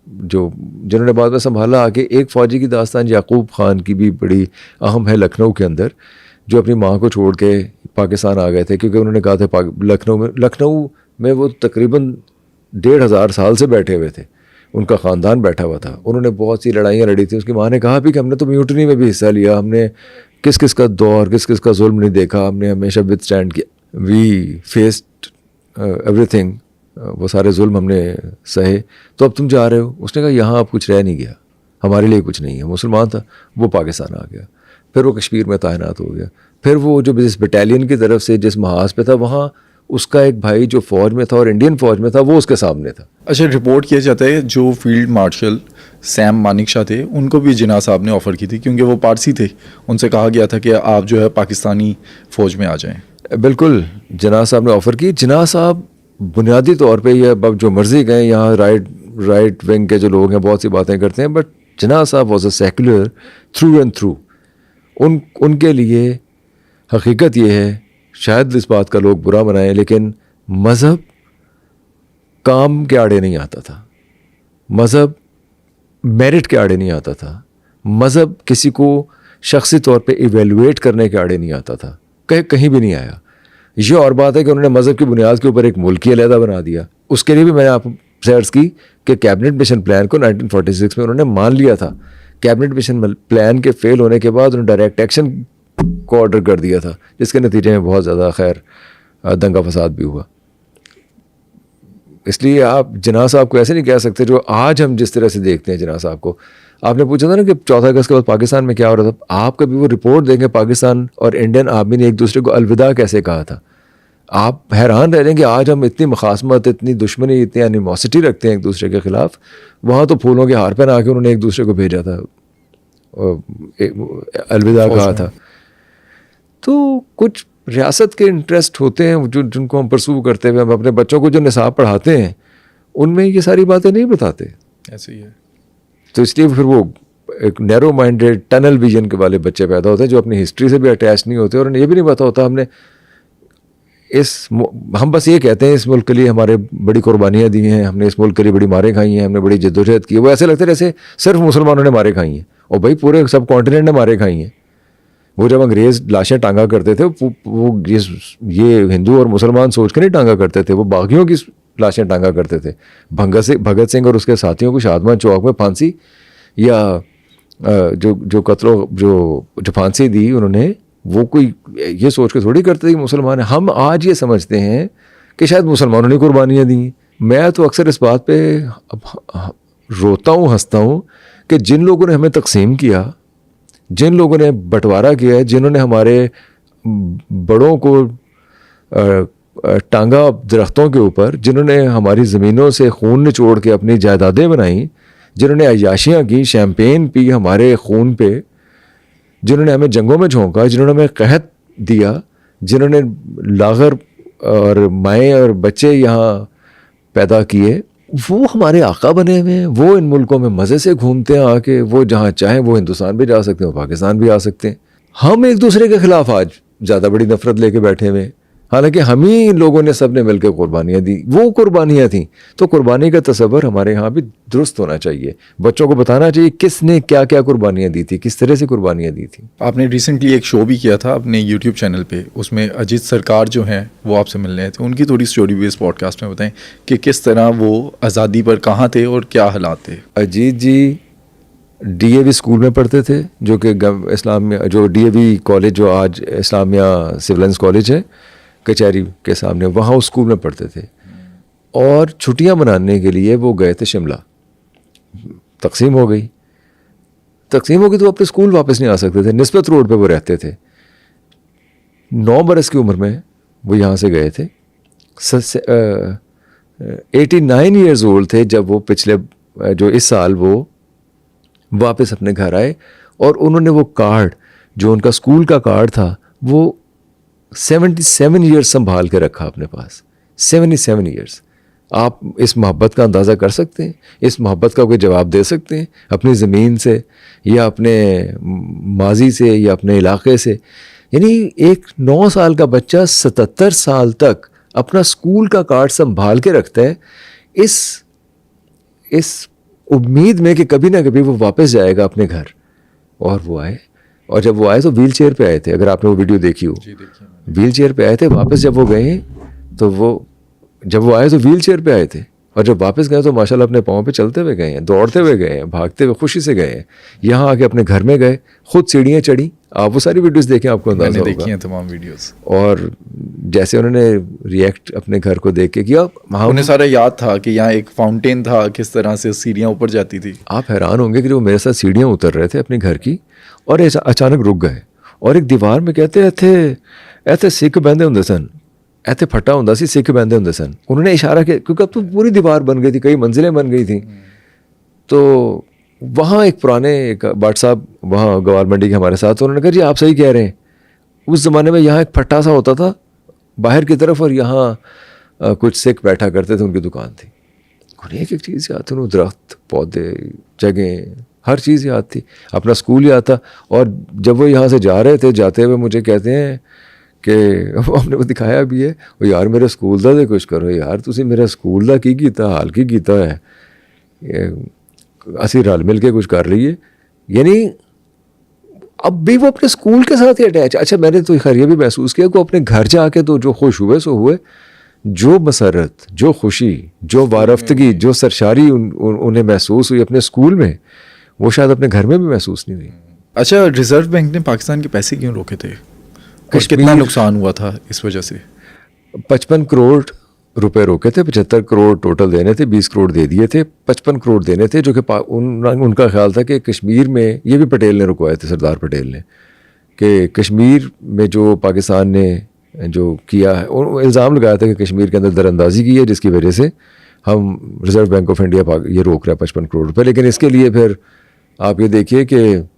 जिन्होंने बाद में संभाला। आके एक फ़ौजी की दास्तान याकूब ख़ान की भी बड़ी अहम है लखनऊ के अंदर, जो अपनी माँ को छोड़ के पाकिस्तान आ गए थे, क्योंकि उन्होंने कहा था लखनऊ में वो तकरीबन 1500 साल से बैठे हुए थे, उनका ख़ानदान बैठा हुआ था। उन्होंने बहुत सी लड़ाइयाँ लड़ी थी। उसकी माँ ने कहा भी कि हमने तो म्यूटनी में भी हिस्सा लिया, हमने किस किस का दौर, किस किस का जुल्म नहीं देखा, हमने हमेशा विद स्टैंड किया, वी फेस्ड एवरीथिंग, वो सारे जुल्म हमने सहे। तो अब तुम जा रहे हो। उसने कहा यहाँ अब कुछ रह नहीं गया, हमारे लिए कुछ नहीं है। मुसलमान था, वो पाकिस्तान आ गया, फिर वो कश्मीर में तैनात हो गया। फिर वो जो जिस बटालियन की तरफ से जिस महाज पे था, वहाँ उसका एक भाई जो फ़ौज में था और इंडियन फ़ौज में था, वो उसके सामने था। अच्छा, रिपोर्ट किया जाता है जो फील्ड मार्शल सैम मानिकशाह थे, उनको भी जिन्ना साहब ने ऑफ़र की थी, क्योंकि वो पारसी थे। उनसे कहा गया था कि आप जो है पाकिस्तानी फ़ौज में आ जाएं। बिल्कुल, जिन्ना साहब ने ऑफ़र की। जिन्ना साहब बुनियादी तौर पे ये अब जो मर्ज़ी गए, यहाँ राइट विंग के जो लोग हैं बहुत सी बातें करते हैं, बट जिन्ना साहब was a secular through and through. उनके लिए हकीकत ये है, शायद इस बात का लोग बुरा मनाएं, लेकिन मज़हब काम के आड़े नहीं आता था, मज़हब मेरिट के आड़े नहीं आता था, मज़हब किसी को शख्सी तौर पे इवेलुएट करने के आड़े नहीं आता था, कहीं भी नहीं आया। ये और बात है कि उन्होंने मज़हब की बुनियाद के ऊपर एक मुल्क ही अलहदा बना दिया। उसके लिए भी मैंने आपसे अर्ज़ की कि कैबिनेट मिशन प्लान को 1946 में उन्होंने मान लिया था। कैबिनेट मिशन प्लान के फेल होने के बाद उन्होंने डायरेक्ट एक्शन को ऑर्डर कर दिया था, जिसके नतीजे में बहुत ज़्यादा खैर दंगा फसाद भी हुआ। इसलिए आप जिन्ना साहब को ऐसे नहीं कह सकते जो आज हम जिस तरह से देखते हैं जिन्ना साहब को। आपने पूछा था ना कि 14 अगस्त के बाद पाकिस्तान में क्या हो रहा था। आप कभी वो रिपोर्ट देंगे पाकिस्तान और इंडियन आर्मी ने एक दूसरे को अलविदा कैसे कहा था, आप हैरान रह जाएंगे। आज हम इतनी मुखासमत, इतनी दुश्मनी, इतनी एनिमोसिटी रखते हैं एक दूसरे के ख़िलाफ़। वहाँ तो फूलों के हार पहना के उन्होंने एक दूसरे को भेजा था, अलविदा कहा था। तो कुछ रियासत के इंटरेस्ट होते हैं जिनको हम परसू करते हुए हम अपने बच्चों को जो निसाब पढ़ाते हैं उनमें ये सारी बातें नहीं बताते। ऐसे ही है। तो इसलिए फिर वो एक नैरो माइंडेड टनल विजन के वाले बच्चे पैदा होते हैं जो अपनी हिस्ट्री से भी अटैच नहीं होते और उन्हें ये भी नहीं पता होता हम बस ये कहते हैं इस मुल्क के लिए हमारे बड़ी कुर्बानियाँ दी हैं, हमने इस मुल्क के लिए बड़ी मारें खाई हैं, हमने बड़ी जद्दोजहद की है। वो ऐसे लगता है जैसे सिर्फ मुसलमानों ने मारे खाई हैं, और भाई पूरे सब कॉन्टिनेंट ने मारे खाई हैं। वो जब अंग्रेज़ लाशें टांगा करते थे वो ये हिंदू और मुसलमान सोच के नहीं टांगा करते थे, वो बागियों की लाशें टांगा करते थे। भगत सिंह और उसके साथियों को शादमान चौक में फांसी या जो फांसी दी उन्होंने, वो कोई ये सोच के थोड़ी करते थे कि मुसलमान है। हम आज ये समझते हैं कि शायद मुसलमानों ने कुर्बानियाँ दी। मैं तो अक्सर इस बात पे रोता हूँ, हंसता हूँ कि जिन लोगों ने हमें तकसीम किया, जिन लोगों ने बंटवारा किया है, जिन्होंने हमारे बड़ों को टांगा दरख्तों के ऊपर, जिन्होंने हमारी ज़मीनों से खून निचोड़ के अपनी जायदादें बनाई, जिन्होंने अय्याशियाँ की, शैम्पेन पी हमारे खून पे, जिन्होंने हमें जंगों में झोंका, जिन्होंने हमें कहत दिया, जिन्होंने लागर और माएँ और बच्चे यहाँ पैदा किए, वो हमारे आका बने हुए हैं। वो इन मुल्कों में मज़े से घूमते हैं आके, वो जहाँ चाहें वो हिंदुस्तान भी जा सकते हैं, वो पाकिस्तान भी आ सकते हैं। हम एक दूसरे के ख़िलाफ़ आज ज़्यादा बड़ी नफ़रत लेके बैठे हुए हैं, हालांकि हम ही लोगों ने सब ने मिलकर कुर्बानियाँ दी। वो कुर्बानियाँ थीं, तो कुर्बानी का तसव्वुर हमारे यहाँ भी दुरुस्त होना चाहिए। बच्चों को बताना चाहिए किसने क्या क्या कुर्बानियाँ दी थी, किस तरह से कुर्बानियाँ दी थी। आपने रिसेंटली एक शो भी किया था अपने यूट्यूब चैनल पे, उसमें अजीत सरकार जो हैं वो आपसे मिलने आए थे। उनकी थोड़ी स्टोरी बेस्ड पॉडकास्ट में बताएं कि किस तरह वो आज़ादी पर कहाँ थे और क्या हालात थे। अजीत जी DAV स्कूल में पढ़ते थे, जो कि इस्लामिया, जो DAV कॉलेज जो आज इस्लामिया सिविल कॉलेज है कचहरी के सामने, वहाँ उस स्कूल में पढ़ते थे। और छुट्टियाँ मनाने के लिए वो गए थे शिमला। तकसीम हो गई तो अपने स्कूल वापस नहीं आ सकते थे। निस्बत रोड पे वो रहते थे। 9 बरस की उम्र में वो यहाँ से गए थे। 89 ईयर्स ओल्ड थे जब वो पिछले जो इस साल वो वापस अपने घर आए, और उन्होंने वो कार्ड जो उनका स्कूल का कार्ड था वो 77 ईयर्स संभाल के रखा अपने पास। 77 ईयर्स। आप इस मोहब्बत का अंदाज़ा कर सकते हैं? इस मोहब्बत का कोई जवाब दे सकते हैं अपनी ज़मीन से या अपने माजी से या अपने इलाके से? यानी एक 9 साल का बच्चा 77 साल तक अपना स्कूल का कार्ड संभाल के रखता है, इस उम्मीद में कि कभी ना कभी वो वापस जाएगा अपने घर। और वो आए, और जब वो आए तो व्हील चेयर पे आए थे। अगर आपने वो वीडियो देखी हो, व्हील चेयर पे आए थे। वापस जब वो गए तो जब वो आए तो व्हील चेयर पे आए थे, और जब वापस गए तो माशाल्लाह अपने पाँव पे चलते हुए गए हैं, दौड़ते हुए गए हैं, भागते हुए खुशी से गए हैं। यहाँ आके अपने घर में गए, खुद सीढ़ियाँ चढ़ी। आप वो सारी वीडियोस देखें, आपको अंदाजा होगा। देखी हैं तमाम वीडियोस। और जैसे उन्होंने रिएक्ट अपने घर को देख के किया, उन्हें सारा याद था कि यहाँ एक फाउंटेन था, किस तरह से सीढ़ियाँ ऊपर जाती थी। आप हैरान होंगे कि वो मेरे साथ सीढ़ियाँ उतर रहे थे अपने घर की, और अचानक रुक गए, और एक दीवार में कहते ऐसे सिख बहंदे होंगे सन, ऐसे फटा होंदा सी, सिख बहंदे होंगे सन। उन्होंने इशारा किया, क्योंकि अब तो पूरी दीवार बन गई थी, कई मंजिलें बन गई थी। तो वहाँ एक पुराने एक बाट साहब वहाँ गवार मंडी के हमारे साथ, उन्होंने कहा जी आप सही कह रहे हैं, उस ज़माने में यहाँ एक फट्टा सा होता था बाहर की तरफ, और यहाँ कुछ सिख बैठा करते थे, उनकी दुकान थी। उन्हें एक चीज़ याद थी, दरख्त, पौधे, जगह, हर चीज़ याद थी, अपना स्कूल याद था। और जब वो यहाँ से जा रहे थे, जाते हुए मुझे कहते हैं कि हमने वो दिखाया भी है, वो यार मेरे स्कूल का तो कुछ करो यार, तुसी मेरा स्कूल का की कीता, हाल की कीता है, असी रल मिल के कुछ कर लीए। यानी अब भी वो अपने स्कूल के साथ ही अटैच। अच्छा, मैंने तो खैर ये भी महसूस किया कि वो अपने घर जाके तो जो खुश हुए सो हुए, जो मसरत, जो खुशी, जो वारफ्तगी, जो सरशारी उन्हें महसूस हुई अपने स्कूल में, वो शायद अपने घर में भी महसूस नहीं हुई। अच्छा, रिजर्व बैंक ने पाकिस्तान के पैसे क्यों रोके थे और कितना नुकसान हुआ था इस वजह से? 55 करोड़ रुपए रोके थे। 75 करोड़ टोटल देने थे, 20 करोड़ दे दिए थे, 55 करोड़ देने थे, जो कि उनका ख्याल था कि कश्मीर में, ये भी पटेल ने रुकवाए थे, सरदार पटेल ने, कि कश्मीर में जो पाकिस्तान ने जो किया है, इल्ज़ाम लगाया था कि कश्मीर के अंदर दरअंदाजी की है, जिसकी वजह से हम रिज़र्व बैंक ऑफ इंडिया ये रोक रहा है 55 करोड़ रुपए। लेकिन इसके लिए फिर आप ये देखिए कि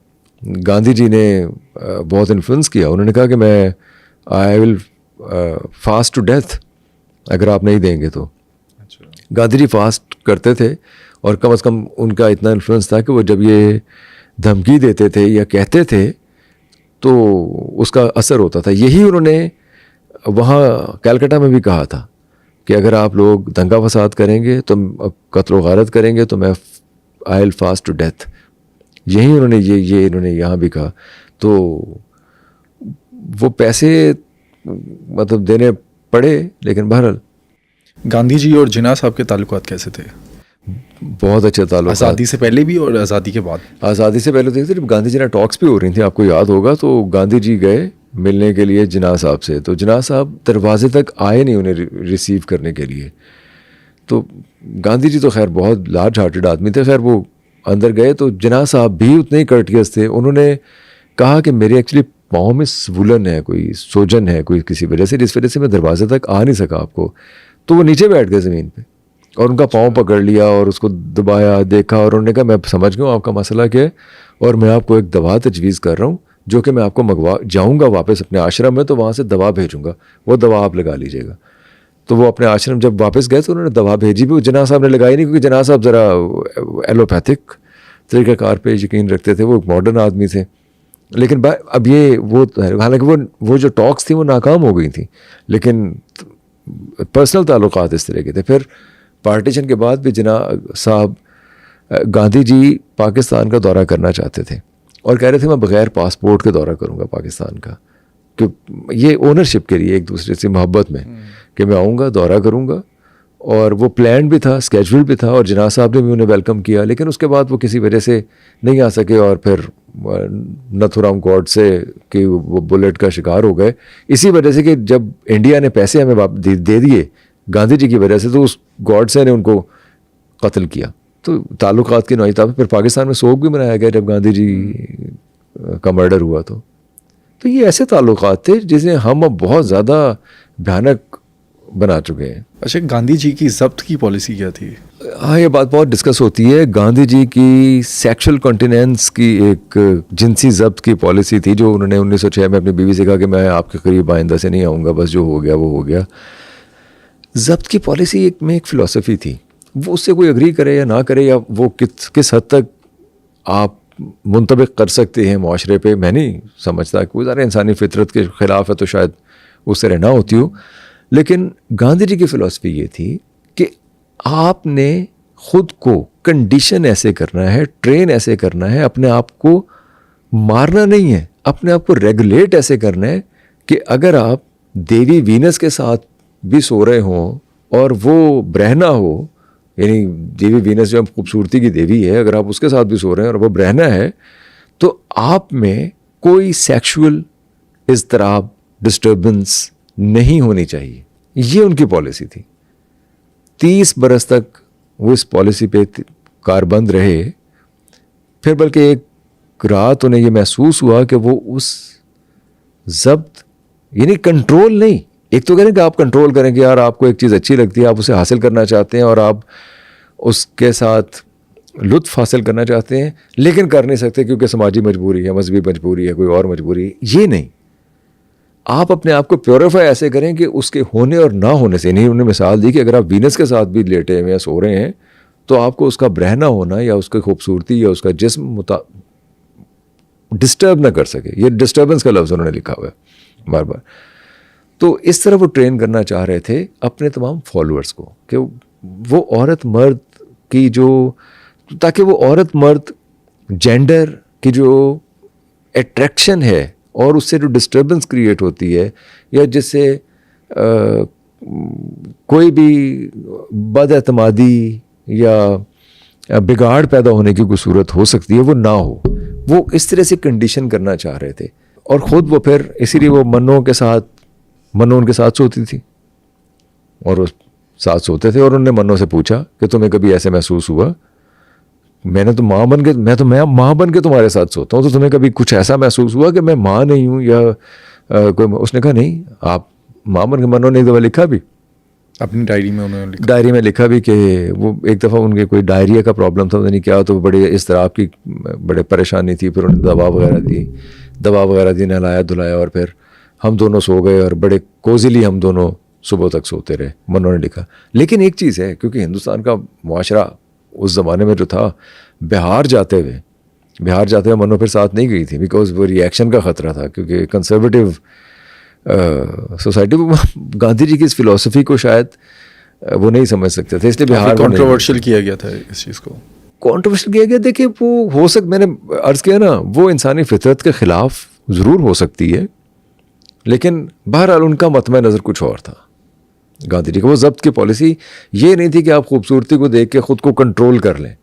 गांधी जी ने बहुत इन्फ्लुएंस किया। उन्होंने कहा कि I will fast to death अगर आप नहीं देंगे तो। अच्छा। गांधी जी फास्ट करते थे, और कम से कम उनका इतना इन्फ्लुएंस था कि वो जब ये धमकी देते थे या कहते थे तो उसका असर होता था। यही उन्होंने वहाँ कलकत्ता में भी कहा था कि अगर आप लोग दंगा फसाद करेंगे, तो कत्ल गारत करेंगे, तो मैं I will fast to death. यही उन्होंने ये इन्होंने यहाँ भी कहा। तो वो पैसे मतलब देने पड़े, लेकिन बहरहाल। गांधी जी और जिन्ना साहब के ताल्लुकात कैसे थे? बहुत अच्छे ताल्लुक। आज़ादी से पहले भी और आज़ादी के बाद? आज़ादी से पहले देखते जब गांधी जी ने टॉक्स भी हो रही थी, आपको याद होगा, तो गांधी जी गए मिलने के लिए जिन्ना साहब से, तो जिन्ना साहब दरवाजे तक आए नहीं उन्हें रिसीव करने के लिए। तो गांधी जी तो खैर बहुत लार्ज हार्टेड आदमी थे, खैर वो अंदर गए तो जिन्ना साहब भी उतने ही कर्टियस थे। उन्होंने कहा कि मेरे एक्चुअली पाँव में स्वुलन है, कोई सोजन है कोई किसी वजह से, जिस वजह से मैं दरवाजे तक आ नहीं सका आपको। तो वो नीचे बैठ गए ज़मीन पे और उनका पाँव पकड़ लिया और उसको दबाया, देखा, और उन्होंने कहा मैं समझ गया हूँ आपका मसला क्या है और मैं आपको एक दवा तजवीज़ कर रहा हूँ जो कि मैं आपको मंगवा जाऊँगा वापस अपने आश्रम में, तो वहाँ से दवा भेजूँगा, वो दवा आप लगा लीजिएगा। तो वो अपने आश्रम जब वापस गए तो उन्होंने दवा भेजी भी, वो जना साहब ने लगाई नहीं, क्योंकि जना साहब ज़रा एलोपैथिक तरीक़ाकार पे यकीन रखते थे, वो एक मॉडर्न आदमी थे। लेकिन अब ये वो हालांकि वो जो टॉक्स थी वो नाकाम हो गई थी, लेकिन पर्सनल ताल्लुकात इस तरह के थे। फिर पार्टीशन के बाद भी जना साहब गांधी जी पाकिस्तान का दौरा करना चाहते थे और कह रहे थे मैं बग़ैर पासपोर्ट के दौरा करूँगा पाकिस्तान का, कि ये ओनरशिप के लिए एक दूसरे से मोहब्बत में कि मैं आऊँगा, दौरा करूँगा। और वो प्लान भी था, स्केड्यूल भी था, और जना साहब ने भी उन्हें वेलकम किया। लेकिन उसके बाद वो किसी वजह से नहीं आ सके और फिर नथुराम गॉडसे कि वो बुलेट का शिकार हो गए, इसी वजह से कि जब इंडिया ने पैसे हमें दे दिए गांधी जी की वजह से, तो उस गॉडसे ने उनको कत्ल किया। तो ताल्लुकात की नौईता फिर पाकिस्तान में शोक भी मनाया गया जब गांधी जी का मर्डर हुआ। तो ये ऐसे ताल्लुकात थे जिसे हम अब बहुत ज़्यादा भयानक बना चुके हैं। अच्छा, गांधी जी की ज़ब्त की पॉलिसी क्या थी? हाँ, ये बात बहुत डिस्कस होती है। गांधी जी की सेक्सुअल कॉन्टिनेंस की एक जिनसी ज़ब्त की पॉलिसी थी, जो उन्होंने 1906 में अपनी बीवी से कहा कि मैं आपके करीब आइंदा से नहीं आऊँगा, बस जो हो गया वो हो गया। ज़ब्त की पॉलिसी में एक फ़िलॉसफी थी, वो उससे कोई अग्री करे या ना करे, या वो किस हद तक आप मुंतबिक कर सकते हैं माशरे पे, मैं नहीं समझता। कोई ज़्यादा इंसानी फितरत के ख़िलाफ़ है तो शायद उस तरह ना होती हो। लेकिन गांधी जी की फ़िलॉसफी ये थी कि आपने ख़ुद को कंडीशन ऐसे करना है, ट्रेन ऐसे करना है, अपने आप को मारना नहीं है, अपने आप को रेगुलेट ऐसे करना है कि अगर आप देवी वीनस के साथ भी सो रहे हों और वो ब्रहना हो, यानी देवी वीनस जो खूबसूरती की देवी है, अगर आप उसके साथ भी सो रहे हैं और वो ब्रहना है, तो आप में कोई सेक्सुअल इज़्तिराब, डिस्टर्बेंस नहीं होनी चाहिए। ये उनकी पॉलिसी थी। 30 बरस तक वो इस पॉलिसी पे कारबंद रहे। फिर बल्कि एक रात उन्हें ये महसूस हुआ कि वो उस ज़ब्त, यानी कंट्रोल नहीं, एक तो कह रहे हैं कि आप कंट्रोल करें कि यार आपको एक चीज़ अच्छी लगती है, आप उसे हासिल करना चाहते हैं और आप उसके साथ लुत्फ़ हासिल करना चाहते हैं, लेकिन कर नहीं सकते क्योंकि समाजी मजबूरी है, मजहबी मजबूरी है, कोई और मजबूरी है। ये नहीं, आप अपने आप को प्योरीफाई ऐसे करें कि उसके होने और ना होने से नहीं। उन्होंने मिसाल दी कि अगर आप वीनस के साथ भी लेटे हुए या सो रहे हैं तो आपको उसका ब्रहना होना या उसकी खूबसूरती या उसका जिस्म डिस्टर्ब ना कर सके। ये डिस्टर्बेंस का लफ्ज़ उन्होंने लिखा हुआ है बार बार। तो इस तरह वो ट्रेन करना चाह रहे थे अपने तमाम फॉलोअर्स को कि वो औरत मर्द की जो, ताकि वो औरत मर्द जेंडर की जो अट्रैक्शन है और उससे जो डिस्टर्बेंस क्रिएट होती है, या जिससे कोई भी बदएतमादी या बिगाड़ पैदा होने की कोई सूरत हो सकती है, वो ना हो। वो इस तरह से कंडीशन करना चाह रहे थे। और ख़ुद वो फिर इसीलिए वो मन्नो उनके साथ सोती थी और वो साथ सोते थे। और उन्होंने मन्नो से पूछा कि तुम्हें कभी ऐसे महसूस हुआ, मैं माँ बन के तुम्हारे साथ सोता हूँ, तो तुम्हें कभी कुछ ऐसा महसूस हुआ कि मैं माँ नहीं हूँ या कोई? उसने कहा नहीं, आप माँ बन के। मन्नो ने एक दफ़ा लिखा भी अपनी डायरी में, उन्होंने लिखा, डायरी में लिखा भी कि वो एक दफ़ा उनके कोई डायरिया का प्रॉब्लम था, नहीं क्या, तो बड़े इस तरह की बड़े परेशानी थी। फिर उन्होंने दवा वगैरह दी, नहलाया धुलाया, और फिर हम दोनों सो गए और बड़े कोजिली हम दोनों सुबह तक सोते रहे, मन्नो ने लिखा। लेकिन एक चीज़ है, क्योंकि हिंदुस्तान का मुआशरा उस ज़माने में जो था, बिहार जाते हुए मन्नो फिर साथ नहीं गई थी, बिकॉज वो रिएक्शन का ख़तरा था, क्योंकि कंजर्वेटिव सोसाइटी में गांधी जी की इस फिलॉसफी को शायद वो नहीं समझ सकते थे, इसलिए बिहार कंट्रोवर्शियल किया गया था इस चीज़ को। कंट्रोवर्शियल किया गया, देखिए वो हो मैंने अर्ज़ किया ना, वो इंसानी फितरत के ख़िलाफ़ ज़रूर हो सकती है, लेकिन बहरहाल उनका मतम नज़र कुछ और था। गांधी जी का वो ज़ब्त की पॉलिसी ये नहीं थी कि आप खूबसूरती को देख के ख़ुद को कंट्रोल कर लें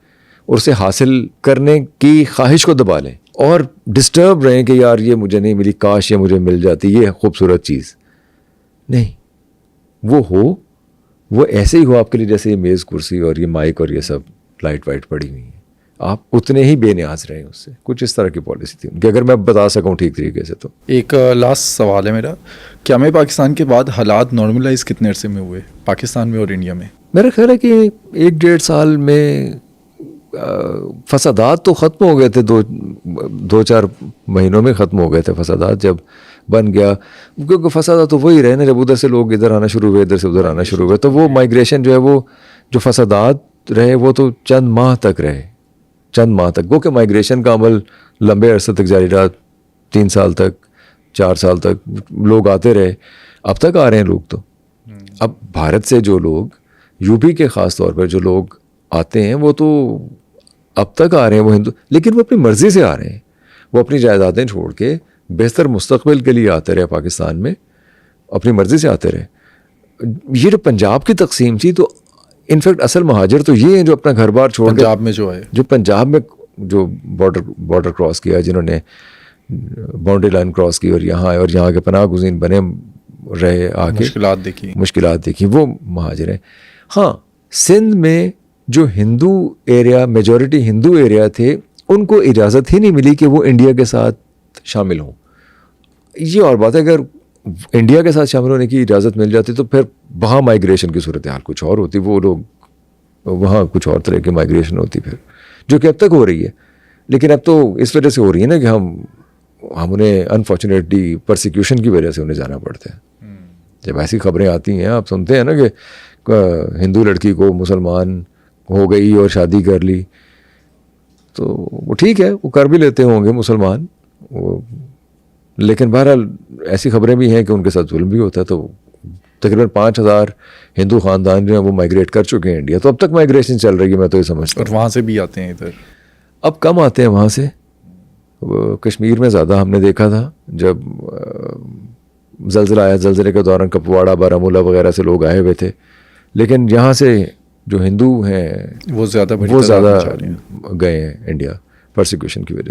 और उसे हासिल करने की ख्वाहिश को दबा लें और डिस्टर्ब रहें कि यार ये मुझे नहीं मिली, काश ये मुझे मिल जाती, ये खूबसूरत चीज़ नहीं। वो ऐसे ही हो आपके लिए जैसे ये मेज़ कुर्सी और ये माइक और ये सब लाइट वाइट पड़ी हुई है। आप उतने ही बेनियाज रहें उससे। कुछ इस तरह की पॉलिसी थी उनकी, अगर मैं बता सकूं ठीक तरीके से तो। एक लास्ट सवाल है मेरा, क्या में पाकिस्तान के बाद हालात नॉर्मलाइज कितने अरसे में हुए पाकिस्तान में और इंडिया में? मेरा ख्याल है कि 1-1.5 साल में फसादात तो ख़त्म हो गए थे, 2-4 महीनों में ख़त्म हो गए थे फसादात जब बन गया, क्योंकि फसादात तो वही रहे ना, जब उधर से लोग इधर आना शुरू हुए, इधर से उधर आना शुरू हुए, तो वो माइग्रेशन जो है, वो जो फसादात रहे वो तो चंद माह तक रहे, चंद माह तक। वो कि माइग्रेशन का अमल लंबे अरसे तक जारी रहा, 3 साल तक, 4 साल तक लोग आते रहे, अब तक आ रहे हैं लोग। तो अब भारत से जो लोग, यूपी के ख़ास तौर पर जो लोग आते हैं, वो तो अब तक आ रहे हैं, वो हिंदू, लेकिन वो अपनी मर्ज़ी से आ रहे हैं, वो अपनी जायदादें छोड़ के बेहतर मुस्तकबिल के लिए आते रहे पाकिस्तान में, अपनी मर्ज़ी से आते रहे। ये जो पंजाब की तकसीम थी, तो इनफैक्ट असल महाजिर तो ये हैं जो अपना घर बार छोड़ के पंजाब में जो है, जो पंजाब में जो बॉर्डर क्रॉस किया, जिन्होंने बाउंड्री लाइन क्रॉस की और यहाँ आए और यहाँ के पनाह गुज़ीन बने रहे, आके मुश्किलात देखी, वो महाजिर हैं। हाँ, सिंध में जो Hindu area, majority Hindu area थे, उनको इजाज़त ही नहीं मिली कि वो इंडिया के साथ शामिल हों। ये और बात है, अगर इंडिया के साथ शामिल होने की इजाज़त मिल जाती तो फिर वहाँ माइग्रेशन की सूरत हाल कुछ और होती, वो लोग वहाँ कुछ और तरह की माइग्रेशन होती फिर, जो कि अब तक हो रही है। लेकिन अब तो इस वजह से हो रही है ना कि हम उन्हें अनफॉर्चुनेटली परसिक्यूशन की वजह से उन्हें जाना पड़ता है। जब ऐसी खबरें आती हैं, आप सुनते हैं ना कि हिंदू लड़की को मुसलमान हो गई और शादी कर ली, तो वो ठीक है, वो कर भी लेते होंगे मुसलमान वो, लेकिन बहरहाल ऐसी खबरें भी हैं कि उनके साथ जुल्म भी होता है। तो तकरीबन 5000 हिंदू ख़ानदान जो हैं वो माइग्रेट कर चुके हैं इंडिया, तो अब तक माइग्रेशन चल रही है, मैं तो ये समझता हूँ। और वहाँ से भी आते हैं इधर? अब कम आते हैं वहाँ से, कश्मीर में ज़्यादा हमने देखा था। जब ज़लज़ला आया, ज़लज़ले के दौरान कुपवाड़ा, बारामूला वगैरह से लोग आए हुए थे, लेकिन यहाँ से जो हिंदू हैं वो ज़्यादा गए हैं इंडिया परसिक्यूशन की वजह से।